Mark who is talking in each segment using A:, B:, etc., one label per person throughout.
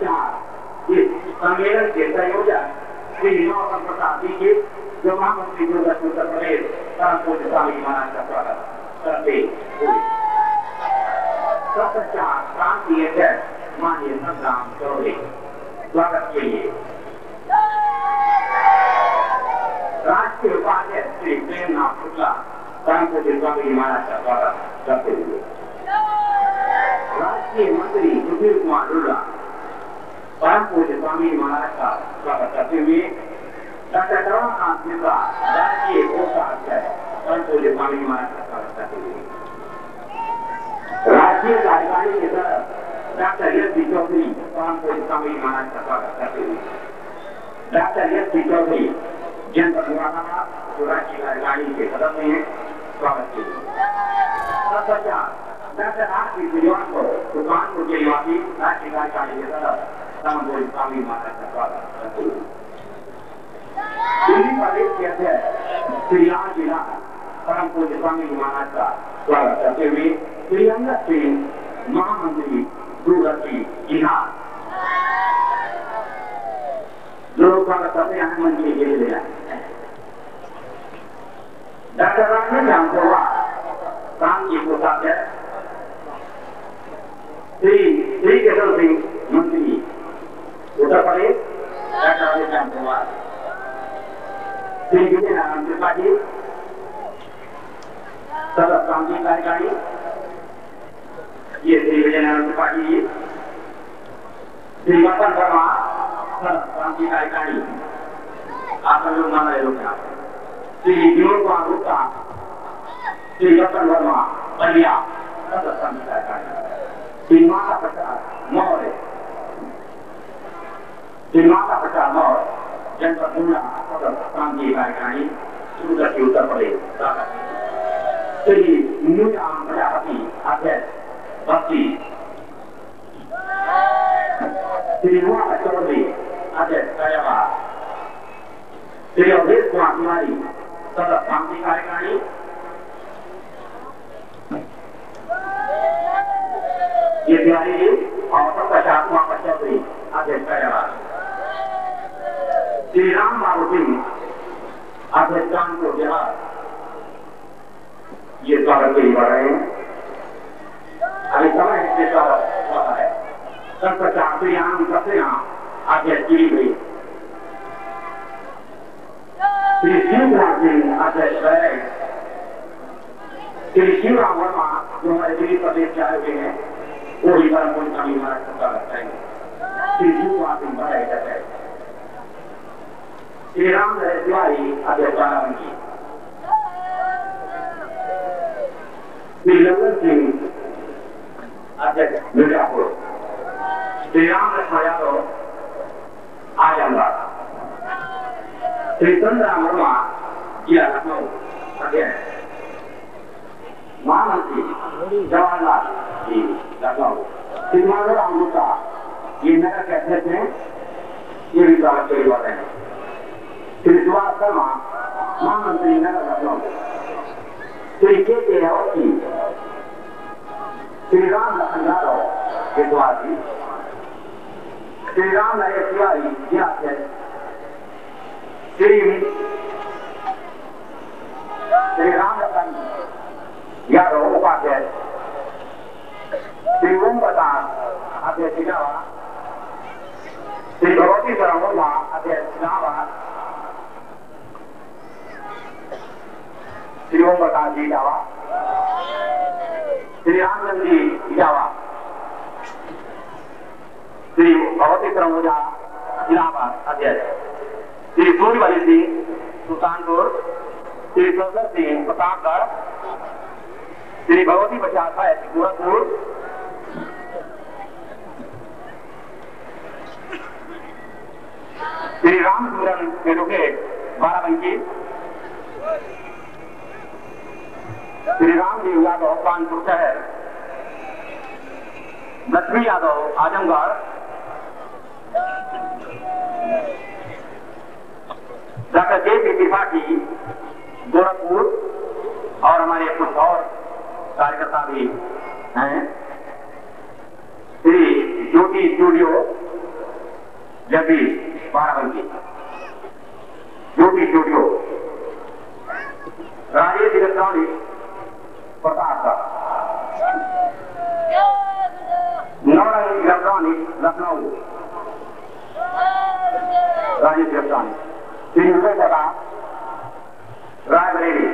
A: तत्पश्चात इस सम्मेलन के संयोजक श्री नौतम प्रसाद जी के जो महामंत्री दूरदर्शन उत्तर प्रदेश परम पूज्य स्वामी महाराज का स्वागत करते हुए तत्पश्चात प्रांतीय अध्यक्ष माननीय संग्राम चौधरी स्वागत के लिए राष्ट्रीय उपाध्यक्ष श्री प्रेमनाथ शुक्ला परम पूज्य स्वामी महाराज का स्वागत करते हुए राष्ट्रीय मंत्री सुधीर कुमार लुल्ला परम पूज्य स्वामी महाराज का स्वागत करते हुए डॉक्टर रमाकांत मिश्रा राष्ट्रीय कोषाध्यक्ष परम पूज्य स्वामी महाराज का स्वागत करते हुए राष्ट्रीय कार्यकारिणी के तरफ डॉक्टर एस पी चौधरी परम पूज्य स्वामी महाराज का स्वागत करते हुए डॉक्टर एस पी चौधरी जनपद मुरादाबाद जो राष्ट्रीय कार्यकारिणी के सदस्य हैं स्वागत के लिए तत्पश्चात doctor R P Srivastava Sultanpur के निवासी राष्ट्रीय कार्यकारिणी के सदस्य परम पूज्य स्वामी महाराज का स्वागत करते हुए दिल्ली प्रदेश के अध्यक्ष श्री लाल जिला परम पूज्य स्वामी महाराज का स्वागत करते हुए श्री अंगद सिंह महामंत्री दूरदर्शी जिला जो स्वागत करते हैं मंत्री के लिए डॉक्टर राजेंद्र राम काम की कोषाध्यक्ष श्री केशव सिंह मंत्री उत्तर प्रदेश डॉक्टर राजेंद्र राम श्री विजय नारायण त्रिपाठी सदस्य प्रांतीय कार्यकारिणी ये श्री विजय नारायण त्रिपाठी जी श्री वतन वर्मा सदस्य प्रांतीय कार्यकारिणी आप लोग मान रहे लोग श्री विनोद कुमार गुप्ता श्री वतन वर्मा बलिया सदस्य प्रांतीय कार्यकारिणी श्री माता प्रसाद मौर्य श्री माता प्रसाद मौर्य जनपद गुना सदस्य प्रांतीय कार्यकारिणी दूरदर्शी उत्तर प्रदेश श्री मुनिराम प्रजापति अध्यक्ष बस्ती श्री मोहन चौधरी अध्यक्ष फैजाबाद श्री अवधेश कुमार तिवारी सदस्य प्रांतीय कार्यकारिणी ये तिवारी जी और तत्पश्चात कुमार चौधरी अध्यक्ष फैजाबाद श्री राम बाबू सिंह अध्यक्ष कानपुर बिहार ये स्वागत के लिए बढ़ रहे हैं अभी समय से स्वागत हुआ है तत्पश्चात श्री आनंद सक्सेना अध्यक्ष पीलीभीत श्री शिव कुमार सिंह अध्यक्ष बैरक श्री शिवराम वर्मा जो हमारे दिल्ली प्रदेश के आए हुए हैं वो भी परम पूज्य स्वामी महाराज का स्वागत करेंगे श्री शिव कुमार सिंह बैरक अध्यक्ष श्री राम तिवारी अध्यक्ष बाराबंकी श्री ललन सिंह अध्यक्ष मिर्जापुर श्री राम लक्ष्मण यादव आजमगढ़ श्री चंद्रराम वर्मा जिला लखनऊ अध्यक्ष महामंत्री जवाहरलाल जी लखनऊ श्री माधवराम गुप्ता ये नगर के अध्यक्ष हैं ये भी स्वागत के लिए हैं श्री सुभाष शर्मा महामंत्री नगर लखनऊ श्री के अवस्थी श्री राम लखन यादव विद्वासी श्री राम नरेश तिवारी जिलाध्यक्ष श्री राम लखन यादव उपाध्यक्ष श्री ओम प्रसाद अध्यक्ष इटावा श्री भगवती चरण वर्मा अध्यक्ष इलाहाबाद श्री ओम प्रकाश जी इटावा श्री रामचंद्र जी इटावा श्री भगवती चरण ओझा इलाहाबाद अध्यक्ष श्री सूर्यवली सिंह सुल्तानपुर श्री सरदार सिंह प्रतापगढ़ श्री भगवती प्रसाद साहित्य गोरखपुर श्री रामचंद्रन एडवोकेट बाराबंकी श्री रामदेव यादव कानपुर शहर लक्ष्मी यादव आजमगढ़ डॉक्टर जे.पी. त्रिपाठी गोरखपुर और हमारे कुछ और कार्यकर्ता भी हैं श्री ज्योति स्टूडियो जब भी बाराबंकी छोटी छोटी हो राजेश इलेक्ट्रॉनिक प्रताप का नौरंग इलेक्ट्रॉनिक लखनऊ राजेश इलेक्ट्रॉनिक श्री विजय प्रताप रायबरेली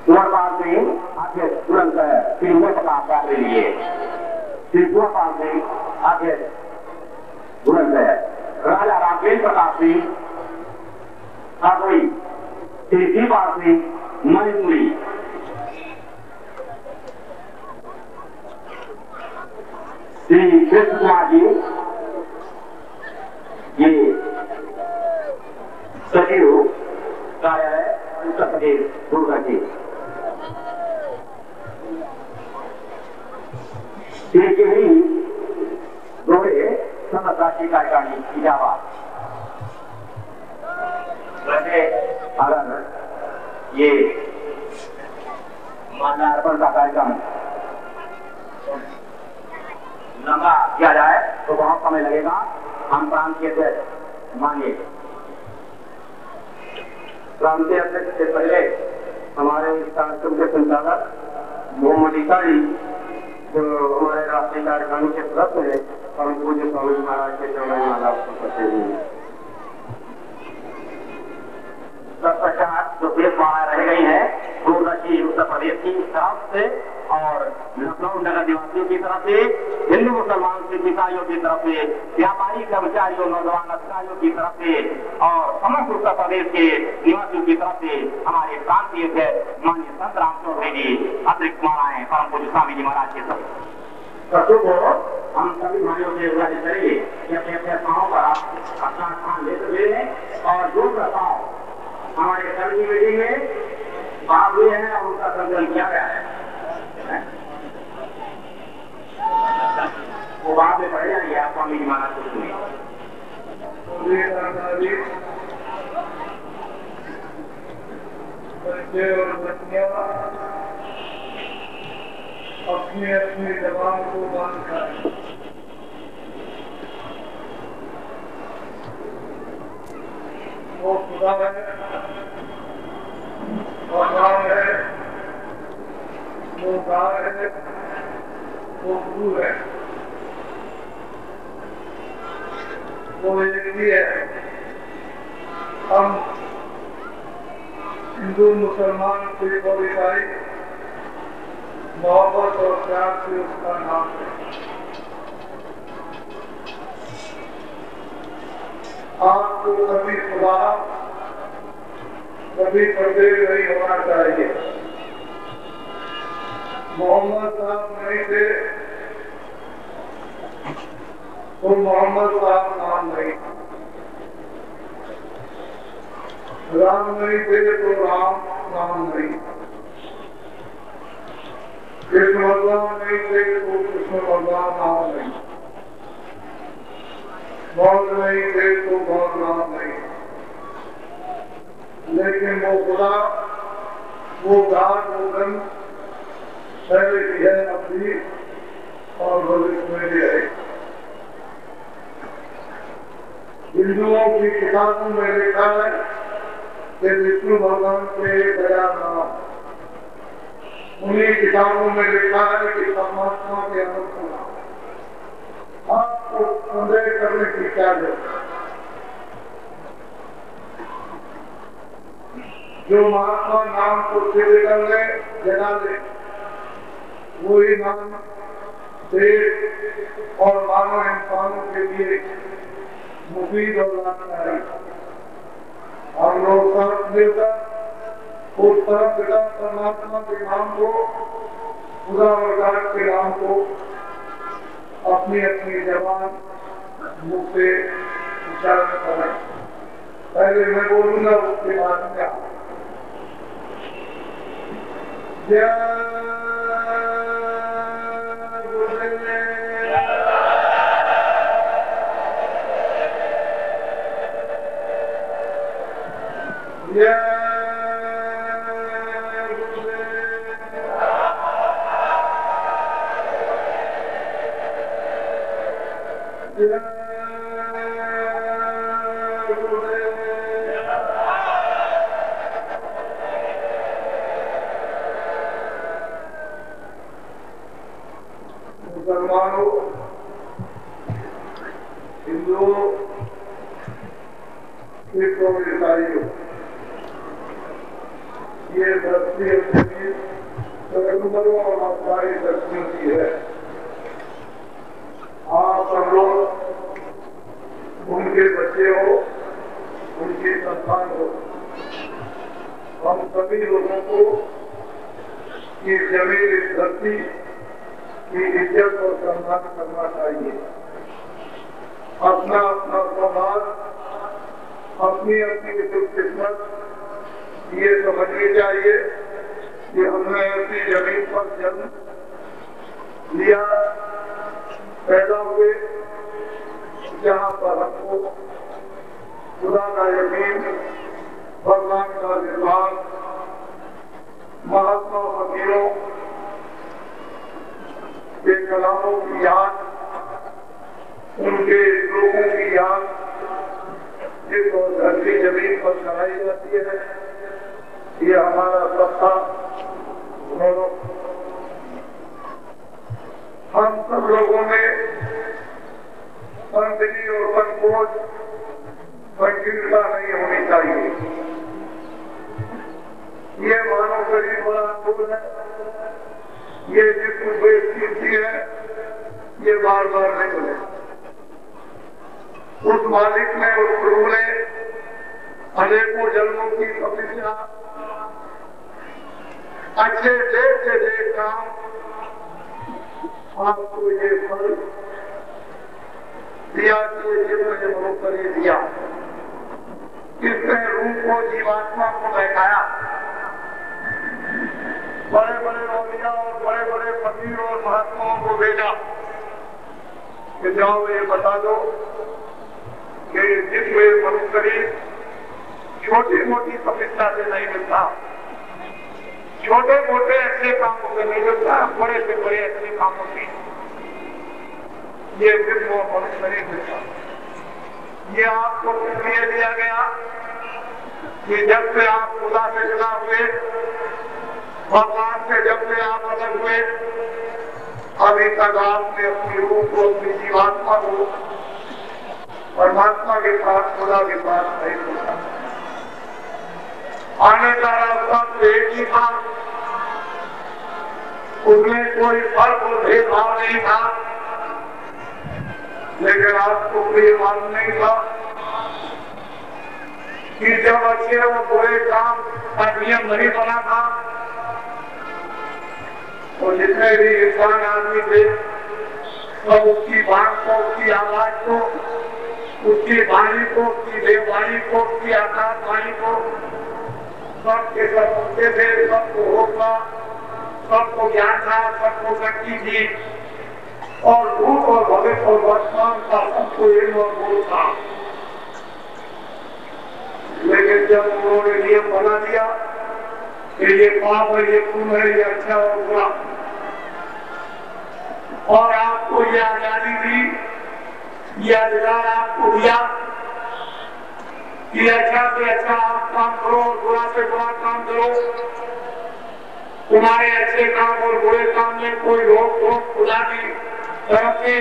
A: कुंवरपाल सिंह अध्यक्ष तुरंत श्री विजय प्रताप रायबरेली श्री कुंवरपाल सिंह अध्यक्ष तुरंत राजा राजेश प्रताप सिंह हरदोई श्री दीपाल सिंह मणिपुरी श्री कृष्ण कुमार जी ये सचिव कार्यालय उत्तर प्रदेश दुर्गा जी श्री केहरी दोहरे सतत राष्ट्रीय कार्यकारिणी इलाहाबाद। वैसे अगर ये माल्यार्पण का कार्यक्रम लंबा किया जाए तो बहुत समय लगेगा। हम प्रांत के अध्यक्ष मानिए प्रांतीय अध्यक्ष से पहले हमारे इस कार्यक्रम के संचालक मोहम्मद ईसाई जो हमारे राष्ट्रीय कार्यकारिणी के सदस्य है परम पूज्य स्वामी महाराज के चरण में माला करते हैं। तत्पश्चात जो देशवाला रह गई है दूरदर्शी उत्तर प्रदेश की तरफ से और लखनऊ नगर निवासियों की तरफ से हिंदू मुसलमान सिख ईसाइयों की तरफ से व्यापारी कर्मचारियों नौजवान अधिकारियों की तरफ से और समस्त उत्तर प्रदेश के निवासियों की तरफ से हमारे प्रांतीय माननीय संत राम चौधरी जी अतिरिक्त मालाएं परम पूज्य स्वामी जी महाराज के सबको हम सभी भाइयों से गुजारिश करेंगे कि अपने अपने स्थानों पर अपना स्थान लेते हुए और जो प्रस्ताव हमारे कल की मीटिंग में भाग हुए हैं और उनका संकलन किया गया है वो बाद में पढ़े जाएंगे। आप स्वामी जी महाराज को सुनिए।
B: अपनी अपनी जबान को बंद करें। वो खुदा है और राम है, वो गाय है, वो गुरु है, वो एक ही है। हम हिंदू मुसलमान सिख और ईसाई मोहब्बत और प्यार से उसका नाम है। आपको कभी खुदा कभी पर्दे नहीं होना चाहिए। मोहम्मद साहब नहीं थे तो मोहम्मद साहब नाम नहीं, राम नहीं थे तो राम नाम नहीं, कृष्ण भगवान नहीं थे तो कृष्ण भगवान नाम नहीं, बहुत नहीं थे तो बहुत नाम नहीं। लेकिन वो खुदा वो गाठ वो गंध पहले भी है अभी और भविष्य में भी है। हिंदुओं की किताबों में लिखा है कि विष्णु भगवान के दया नाम, उन्हीं किताबों में लिखा है कि परमात्मा के अनंत नाम। आपको संदेह करने की क्या जरूरत? जो महात्मा नाम को सिद्ध कर ले जगा ले वही नाम देश और मानव इंसानों के लिए मुफीद और लाभकारी। हम लोग साथ मिलकर उस परम पिता परमात्मा के नाम को खुदा और गाठ के नाम को अपनी अपनी जबान मुख से उच्चारण करें। पहले मैं बोलूंगा उसके बाद में आप। मुसलमानों, हिंदुओं, सिख और ईसाइयों, ये धरती और जमीन पैगंबरों और हमारी धरतियों की है। आप हम लोग उनके बच्चे हो, उनकी संतान हो। हम सभी लोगों को ये जमीन, इस धरती की इज्जत और सम्मान करना चाहिए। अपना अपना स्वभाव, अपनी अपनी किस्मत ये समझनी चाहिए कि हमने ऐसी जमीन पर जन्म लिया, पैदा हुए, जहाँ पर हमको खुदा का यकीन, भगवान का विश्वास, महात्मा फकीरों के कलामों की याद, उनके लोगों की याद जिस और धरती जमीन पर कराई जाती है, ये हमारा सबका गौरव। हम सब लोगों में संदिली और संकोच, संकीर्णता नहीं होनी चाहिए। ये मानव शरीर बड़ा अद्भुत है, ये जिसको बेइज्जती है, ये बार बार नहीं मिले। उस मालिक ने, उस प्रभु ने अनेकों जन्मों की तपस्या, अच्छे देश से देश काम, आपको ये फल दिया कि जिसने मनुष्य दिया, किसने रूप को, जीवात्मा को बैठाया, बड़े बड़े औलिया और बड़े बड़े फकीर और महात्माओं को भेजा कि जाओ ये बता दो कि जिसमें मनुष्य छोटी मोटी तपस्या से नहीं मिलता, छोटे मोटे अच्छे कामों से नहीं मिलता, बड़े से बड़े अच्छे कामों से ये जिसम और मनुष्य नहीं मिलता। ये आपको इसलिए दिया गया कि जब से आप खुदा से जुड़ा हुए, भगवान से जब से आप अलग हुए, अभी तक आपने अपनी रूह को, अपनी जीवात्मा को परमात्मा के साथ, खुदा के साथ नहीं जोड़ा। आने का रास्ता तो एक ही था, उसमें कोई फर्क और भेदभाव नहीं था, लेकिन आपको ये मालूम नहीं था कि जब अच्छे और बुरे काम का नियम नहीं बना था, तो जितने भी इंसान आदमी थे, सब उसकी बात को, उसकी आवाज को, उसकी वाणी को, उसकी देववाणी को, उसकी आकाश वाणी को सबके सब सुनते थे, सबको होता, सबको ज्ञान था, सबको शक्ति थी, और भूत और भविष्य और वर्तमान का सबको इल्म और बोध था। लेकिन जब उन्होंने नियम बना दिया कि ये पाप है, ये पुण्य है, ये अच्छा और बुरा, और आपको ये आजादी दी, ये अधिकार आपको दिया कि अच्छा से अच्छा आप काम करो और बुरा से बुरा काम करो, तुम्हारे अच्छे काम और बुरे काम में कोई रोक टोक खुदा की तरफ से,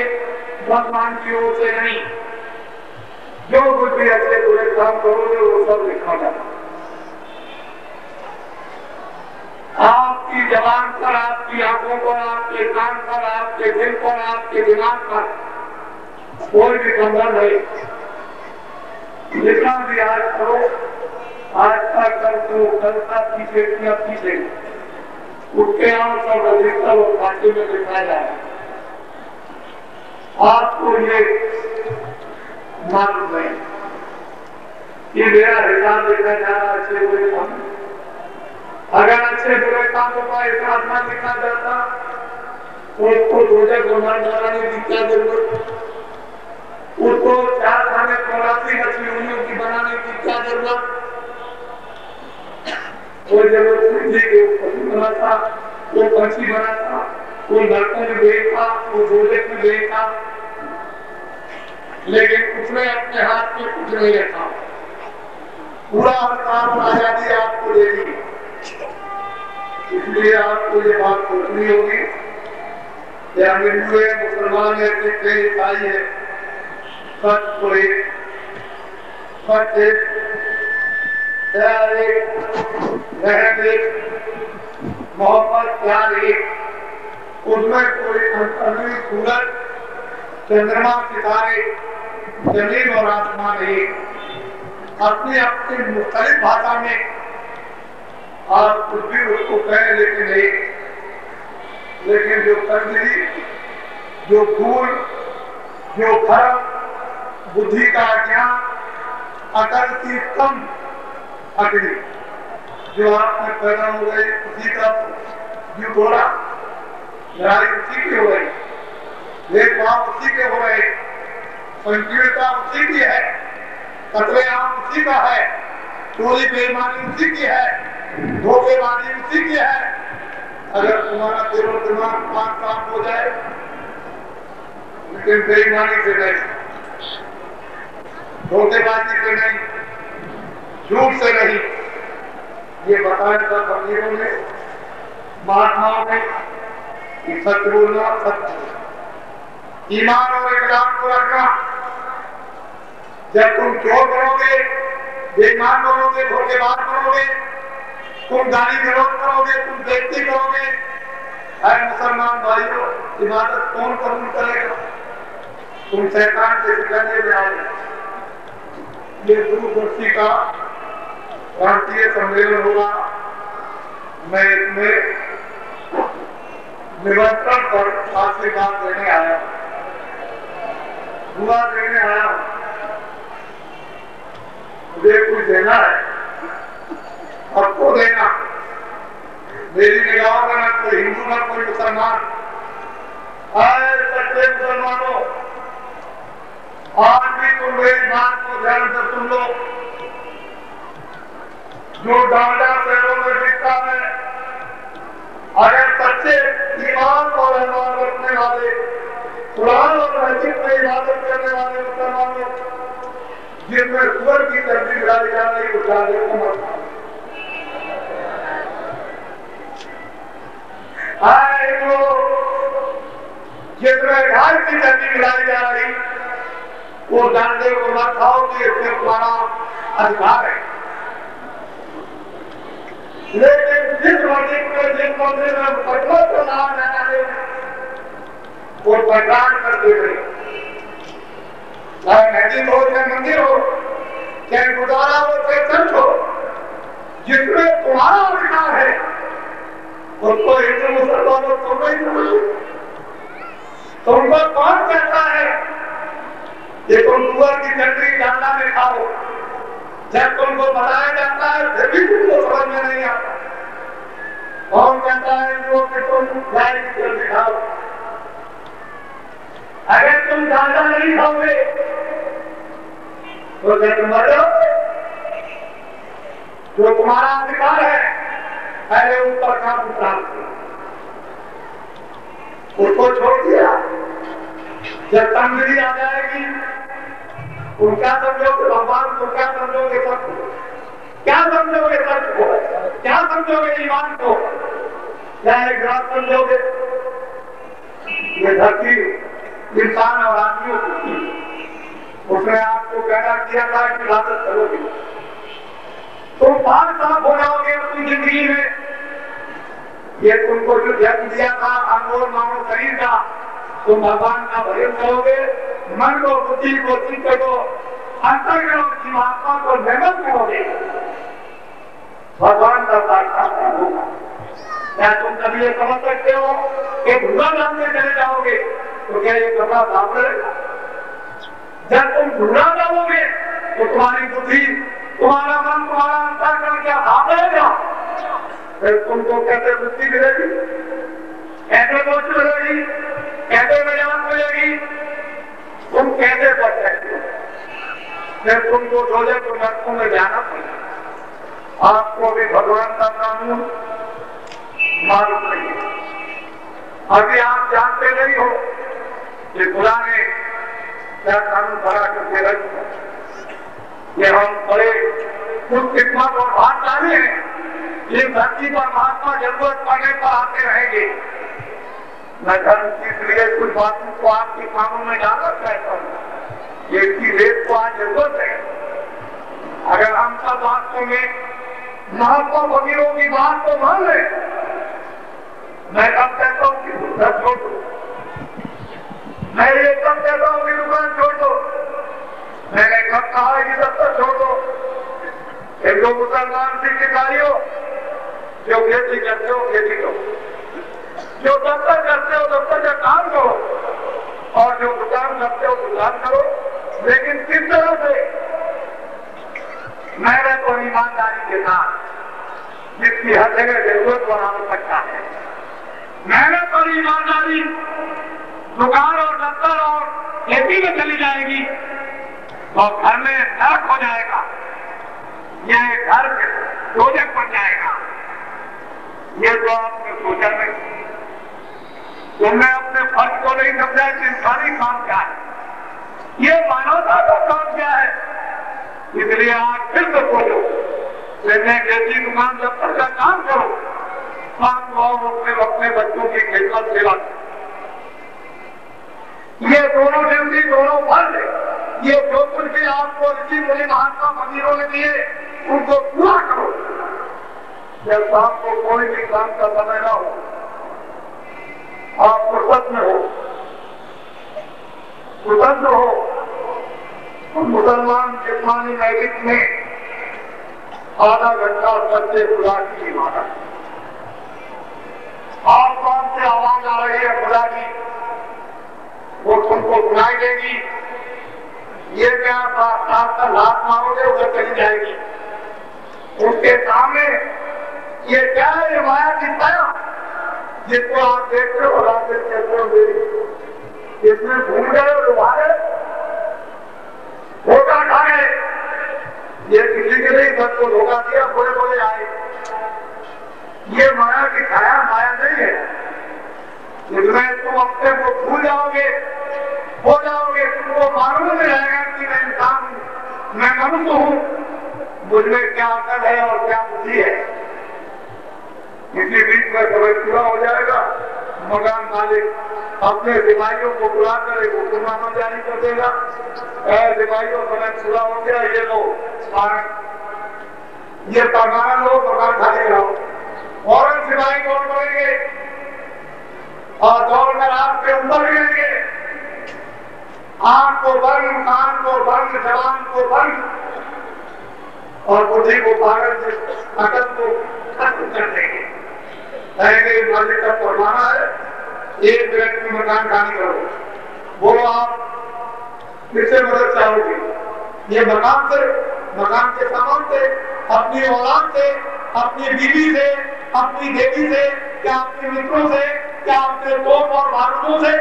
B: भगवान की ओर से नहीं। जो कुछ भी अच्छे बुरे काम करोगे वो सब लिखा जाता। आपकी जबान पर, आपकी आंखों पर, आपके कान पर, आपके दिल पर, आपके दिमाग पर कोई भी बंधन नहीं। जितना भी आज करो, आज का कल को, कल का पीछे किया पीछे, उसके और सब अधिकतर और पार्टी में दिखाया जाए। आपको ये मालूम नहीं कि मेरा हिसाब देखा जा रहा अच्छे बुरे काम। अगर अच्छे बुरे कामों का हिसाब न लिखा जाता तो उसको रोजक गुनाह डालने की क्या जरूरत, उसको 4 खाने 84 मछलियों की बनाने की क्या जरूरत, कोई जरूरत नहीं थी। वो पशु बनाता, वो पंछी बनाता, वो नरकों में भेजता, वो रोजे में भेजता, लेकिन उसने अपने हाथ में कुछ नहीं रखा, पूरा अधिकार और आजादी आपको दे दी। इसलिए आपको ये बात सोचनी होगी कि हम हिंदू है, मुसलमान है, सिख है, ईसाई है, सच को एक, सच एक, प्यार एक, रहम एक, मोहब्बत प्यार एक, उसमें कोई अंतर्निहित सूरज, चंद्रमा, सितारे, जमीन और आसमान एक, अपनी अपनी मुख्तलिफ भाषा में आप कुछ भी उसको कहें, लेकिन एक, लेकिन जो तब्दीली, जो भूल, जो भ्रम, बुद्धि का ज्ञान, अकल की कम अकली जो आप में पैदा हो गई, उसी का जो बोला, लड़ाई उसी की हो गई, भेदभाव उसी के हो रहे, संकीर्णता उसी की है, कतलेआम उसी का है, चोरी बेईमानी उसी की है, धोखेबाजी उसी की है। अगर तुम्हारा दिल और दिमाग पाक साफ हो जाए, लेकिन बेईमानी से नहीं, धोखेबाजी से नहीं, झूठ से नहीं, ये बताया था फकीरों ने, महात्माओं ने कि सच बोलना, सच ईमान और इखलास को रखना। जब तुम चोर करोगे, बेईमान करोगे, धोखेबाज करोगे, तुम गाली गलौज करोगे, तुम बेइज्जती करोगे, अरे मुसलमान भाइयों, इबादत कौन कबूल करेगा? तुम शैतान के सिकंजे में आओगे। ये दूरदर्शी का राष्ट्रीय सम्मेलन होगा, मैं इसमें निमंत्रण पर आशीर्वाद देने आया, दुआ देने आया। मुझे कुछ देना है, आपको देना। मेरी निगाहों में न कोई हिंदू न कोई मुसलमान। आए सच्चे मुसलमानों, आज भी तुम मेरी बात को ध्यान से सुन लो। जो डांडा पैरों में बिकता है, अगर सच्चे ईमान और ईमान रखने वाले, कुरान और मस्जिद में इबादत करने वाले मुसलमानों, जिनमें सुअर की चर्बी मिलाई जा रही, उस डाले को मत खाओ। जिसमें घास की चर्बी मिलाई जा रही, वो डांडे को मत खाओ कि इसमें तुम्हारा अधिकार है। लेकिन जिस मस्जिद में, जिस मंदिर में पटवा को नाम है, वो पहचान करते हुए, चाहे मस्जिद हो, चाहे मंदिर हो, चाहे गुरुद्वारा हो, चाहे चर्च हो, जिसमें तुम्हारा अधिकार है, उसको हिंदू मुसलमानों तुम नहीं समझो। तुमको कौन कहता है कि तुम सुअर की चटनी डांडा में खाओ? जब तुमको बताया जाता है फिर भी तुमको समझ में नहीं आता। कौन कहता है कि तुम गाय की चटनी खाओ? अगर तुम डांडा नहीं खाओगे तो क्या तुम मर जाओगे? जो तुम्हारा अधिकार है, पहले ऊपर का प्राप्त उसको छोड़ दिया। जब तंगड़ी आ जाएगी, तुम क्या समझोगे? भगवान को क्या समझोगे? सच को क्या समझोगे? सच को क्या समझोगे? ईमान को क्या एक रात समझोगे? ये धरती इंसान और आदमियों को, उसने आपको पैदा किया था कि इबादत करोगे। तुम पाक साफ हो जाओगे अपनी जिंदगी में। ये तुमको जो जन्म दिया था अनमोल मानव शरीर का, तुम भगवान का भजन करोगे, मन को, बुद्धि को, चित्त को, अंतर्गण और जीवात्मा को निर्मल करोगे, भगवान का साक्षात्कार होगा। क्या तुम कभी ये समझ सकते हो कि धुआं डालने चले जाओगे तो क्या ये कपड़ा साफ रहेगा? जब तुम धुआं डालोगे तो तुम्हारी बुद्धि, तुम्हारा मन, तुम्हारा अंतर्गण क्या साफ रहेगा? फिर तुमको कैसे बुद्धि मिलेगी, कैसे सोच मिलेगी, कैसे विज्ञान मिलेगी, तुम कैसे बच सकते हो? फिर तुमको दोजख और नरकों में जाना पड़ेगा। आपको भी भगवान का कानून मालूम नहीं है। अभी आप जानते नहीं हो कि खुदा ने क्या कानून बना करके रखे, ये हम बड़े खुद खिदमत और भागशाली हैं। इस धरती पर महात्मा जरूरत पड़ने पर आते रहेंगे। मैं धर्म की इसलिए कुछ बातों को आपके कानों में डालना चाहता हूँ। ये इसकी देश को आज जरूरत है। अगर हम सब वास्तव में महात्मा फकीरों की बात को मान लें, मैं कब कहता हूँ कि दूसरा छोड़ दो, मैं ये कब कहता हूँ कि दुकान छोड़ दो, मैंने कब कहा है कि दफ्तर छोड़ दो। एक दो मुसलमान सिख इसाइयों जो खेती करते हो खेती करो, जो दफ्तर करते हो दफ्तर का काम करो, और जो दुकान करते हो दुकान करो, लेकिन किस तरह से? मेहनत और ईमानदारी के साथ, जिसकी हर जगह जरूरत और आवश्यकता है। मेहनत और ईमानदारी दुकान और दफ्तर और खेती में चली जाएगी तो घर में नरक हो जाएगा, यह घर दोजख बन जाएगा। ये तो आपने सोचा नहीं, तुमने अपने फर्ज को नहीं समझा कि इंसानी काम क्या है, ये मानवता का काम क्या है। इसलिए आज फिर से बोलो, खेती दुकान दफ्तर का काम करो, काम को अपने बच्चों की खिदमत सेवा। ये दोनों ड्यूटी दोनों फर्ज है। ये जो कुछ भी आपको ऋषि मुनि महात्मा फकीरों ने दिए उनको पूरा करो। जब आपको कोई भी काम का समय न हो, आप फुर्सत में हो, स्वतंत्र हो, मुसलमान जिस्मानी मैजिक में आधा घंटा सच्चे खुदा की इबादत। आप पास से आवाज आ रही है खुदा की, वो तुमको सुनाई देगी। ये क्या आपका लात मारोगे उधर चली जाएगी। उसके सामने ये क्या है? ये माया की छाया जिसको आप देखते हो रात कहते हो, इसमें भूल गए और तुम्हारे धोखा खा गए। ये किसी के लिए सब को धोखा दिया, बोले बोले आए। ये माया की छाया माया नहीं है, इसमें तुम अपने को भूल जाओगे, हो जाओगे। तुमको मालूम नहीं रहेगा कि मैं इंसान हूं, मैं मनुष्य हूं, मुझमें क्या अकल है और क्या बुद्धि है। इसी बीच में समय पूरा हो जाएगा, मकान मालिक अपने सिपाहियों को बुलाकर एक हुक्मनामा जारी कर देगा, सिपाहियों समय पूरा हो गया, ये लो ये पैमाना लो, मकान खाली रहो। और सिपाही दौड़ पड़ेंगे और दौड़कर आपके ऊपर गिरेंगे। आंख को बंद, कान को बंद, जबान को बंद और बुद्धि को पागल से अकल को खत्म कर देंगे। मालिक का फरमाना है, एक मिनट में मकान खाली करो। बोलो आप किससे मदद चाहोगे? ये मकान से, मकान के सामान से, अपनी औलाद से, अपनी बीवी से, अपनी देवी से, क्या अपने मित्रों से, क्या अपने तोप और बारूदों से?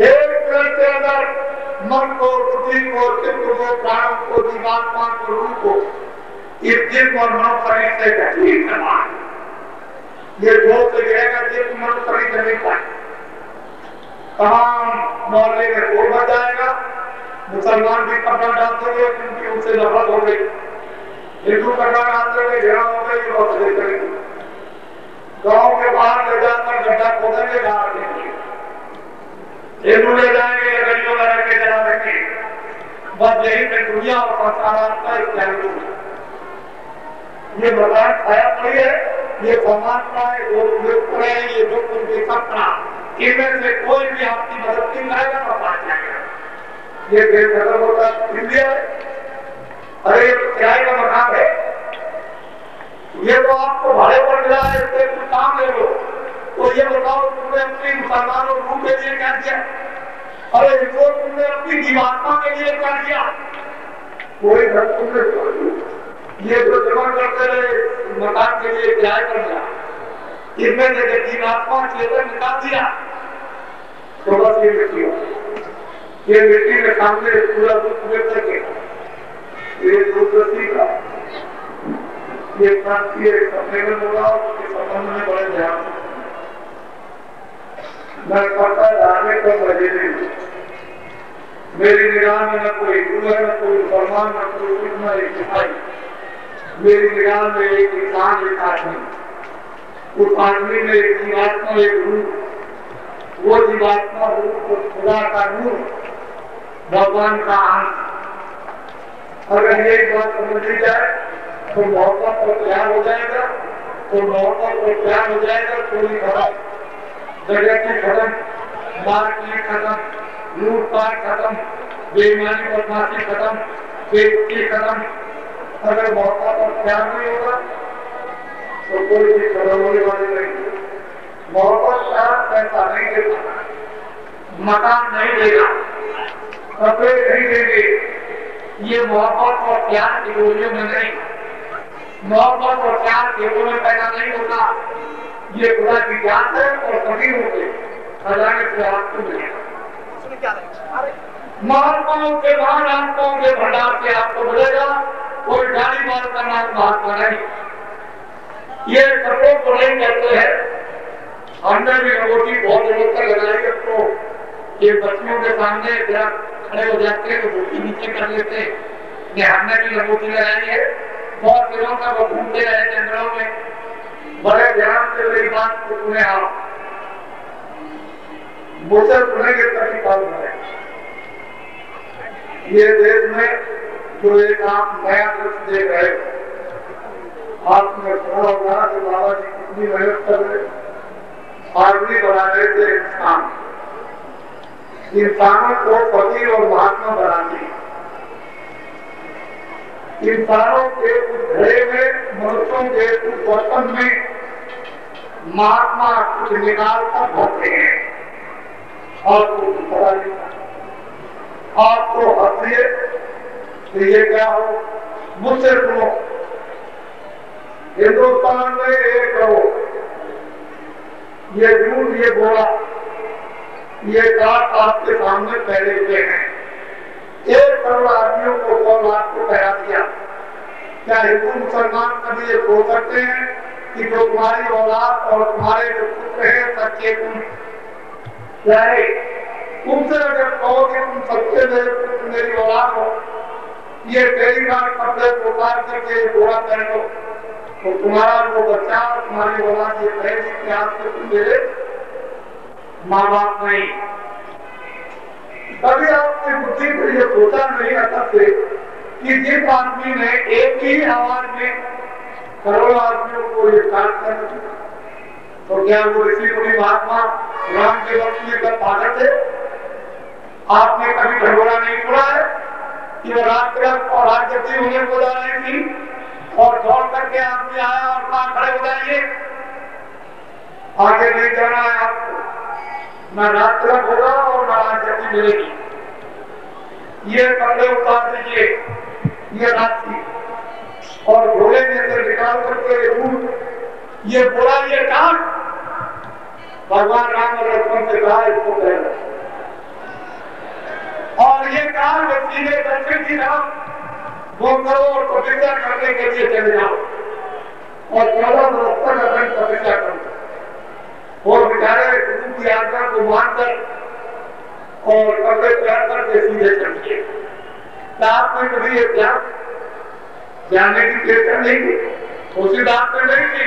B: एक मिनट के अंदर मन को, बुद्धि को, चित्त को, प्राणों को, जीवात्मा को, रूह को, ये जिस्म और मन शरीर से ठीक करना। ये जोर से गिरेगा जिस्म मन शरीर से नहीं पाए। तमाम मोहल्ले में शोर बढ़ जाएगा। मुसलमान भी कपड़ा डालते हुए क्योंकि उनसे नफरत हो गई, हिंदू कपड़ा डालते हुए घृणा हो गई, बहुत सही करेंगे। गाँव के बाहर ले जाकर गड्ढा खोदेंगे, गाड़ देंगे, हिंदू ले जाएंगे, गलियों में रख के जला देंगे। बस यही पे दुनिया और संसार का इत्यादि। ये मकान छाया पड़ी है, ये परमात्मा है, जो है, ये जो कुछ भी सपना, इनमें से कोई भी आपकी मदद नहीं करेगा तो बात जाएगा। ये देश खत्म होता इंडिया है। अरे ये किराए का मकान है, ये तो आपको भाड़े पर मिला है, इससे कुछ काम ले लो। तो ये बताओ तुमने अपनी मुसलमानों रूह के लिए क्या किया? अरे हिंदुओं तुमने अपनी जीवात्मा के लिए क्या किया? कोई घर तुमने ये जो जमा करते रहे मकान के लिए किराए पर मिला, इनमें से जीवात्मा चेतन निकाल दिया तो बस ये मिट्टी हो। ये मिट्टी के सामने पूरा दुख व्यक्त करके ये दूरदर्शी का ये क्रांति सम्मेलन होगा, उसके संबंध में बड़े ध्यान मैं करता धार्मिक और मजेदार मेरी निगाह में न कोई हिंदू है, न कोई मुसलमान, न कोई सिख, न एक ईसाई। मेरी निगाह में एक इंसान, एक आदमी। उस आदमी में एक जीवात्मा, एक रूप। वो जीवात्मा रूप खुदा का नूर, भगवान का अंश। अगर ये बात समझी जाए तो मोहब्बत और प्यार हो जाएगा। तो मोहब्बत और प्यार हो जाएगा, चोरी खत्म, जगती खत्म, मारपीट खत्म, लूटपाट खत्म, बेईमानी बदमाशी खत्म, बेइज्जती खत्म। अगर मोहब्बत और प्यार नहीं होगा तो कोई चीज खत्म होने वाली नहीं। मोहब्बत का पैसा नहीं देगा, मकान नहीं देगा, कपड़े नहीं देंगे। ये मोहब्बत और प्यार की गोलियों में नहीं, मोहब्बत और प्यार केवल में पैदा नहीं होता। ये खुदा की जात है और सभी होते खजाने से आपको मिलेगा। महात्माओं के महान आत्माओं के भंडार से आपको मिलेगा। कोई गाली मार का नाम महात्मा नहीं। ये कपड़ों को नहीं करते हैं। हमने भी अंगूठी बहुत जरूरत से लगाई है, तो ये बच्चियों के सामने जरा खड़े हो जाते हैं तो धोती नीचे कर लेते हैं। ये हमने भी अंगूठी लगाई है। बहुत दिनों तक वो घूमते रहे जंगलों में। बड़े ध्यान से मेरी बात को सुने। आप मुझसे सुनेंगे तभी काम करें। ये देश में जो एक आप नया दृश्य देख रहे हो, आपने सुना होगा कि बाबा जी कितनी मेहनत कर रहे, आदमी बना रहे थे इंसान, इंसानों को फकीर और महात्मा बनाते। इंसानों के उस घड़े में, मनुष्यों के उस बर्तन में महात्मा कुछ निकाल कर भरते हैं और कुछ पता नहीं। आपको हंसिए कि ये क्या हो, मुझसे सुनो। हिंदुस्तान में 1 करोड़, ये झूठ, ये बोला, ये बात आपके सामने पहले हुए हैं। 1 करोड़ आदमियों को 100 लाख को करा दिया। क्या हिंदू मुसलमान कभी ये बोल सकते हैं कि जो तुम्हारी औलाद और तुम्हारे जो पुत्र हैं सच्चे तुम चाहे तुमसे अगर कहो कि तुम सच्चे मेरे पुत्र मेरी औलाद हो, ये तेरी बार कपड़े उतार करके घोड़ा पहन लो, तो तुम्हारा वो बच्चा तुम्हारी औलाद ये कहेगी कि आपसे तुम मेरे माँ बाप नहीं। कभी आपकी बुद्धि को ये सोचा नहीं आता से कि जिस आदमी ने एक ही आवाज में करोड़ों आदमियों को ये काट कर, तो क्या वो ऋषि मुनि महात्मा राम के वक्त में कर पागल थे? आपने कभी ढंगोरा नहीं सुना है कि वो रात और रात जबकि उन्हें बोला रही थी और दौड़ करके आदमी आया और कहा खड़े हो जाइए, आगे नहीं जाना है आपको, न रात तक होगा और न रात जबकि मिलेगी। ये कपड़े उतार दीजिए, ये रात की, और घोड़े में से निकाल करके दूध ये बोला, ये काट। भगवान राम और लक्ष्मण से कहा इसको पहले, और ये कहा व्यक्ति ने दक्षिण की तरफ वो करो और तपस्या करने के लिए चले जाओ और 14 वर्ष तक अपनी तपस्या करो। और बेचारे गुरु की आज्ञा को मानकर और कपड़े तैयार करके सीधे चलिए। आपने कभी ये त्याग जाने की चेष्टा नहीं की, उसी बात में नहीं की,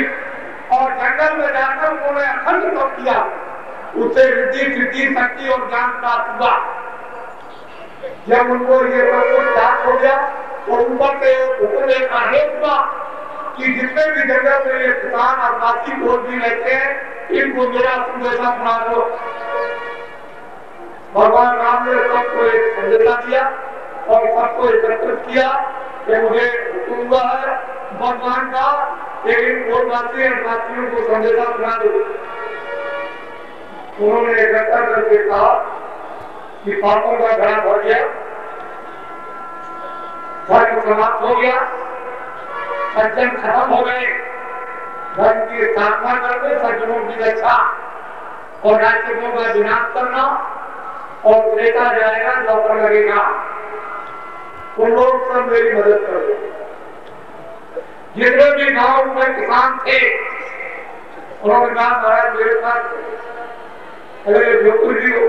B: और जंगल में जाकर उन्होंने अखंड तप किया। उससे रिद्धि सिद्धि शक्ति और ज्ञान प्राप्त हुआ। जब उनको ये सब कुछ प्राप्त हो गया तो ऊपर से ऊपर एक आदेश हुआ कि जितने भी जंगल में ये किसान और बाकी बोल भी रहते हैं, इनको मेरा संदेशा सुना दो। भगवान राम ने सबको एक संदेशा दिया और सबको एकत्रित किया कि मुझे हुक्म हुआ है भगवान का, लेकिन वासियों को संदेशा सुना दो। उन्होंने इकट्ठा करके कहा कि पापों का घड़ा भर गया, धर्म समाप्त हो गया, सज्जन खत्म हो गए, धर्म की स्थापना करके सज्जनों की रक्षा और राक्षसों का विनाश करना, और त्रेता जाएगा नौकर लगेगा। तो लोग सब मेरी मदद कर दो। जितने भी गांव में किसान थे उन्होंने कहा महाराज मेरे साथ अरे बिल्कुल जी हो,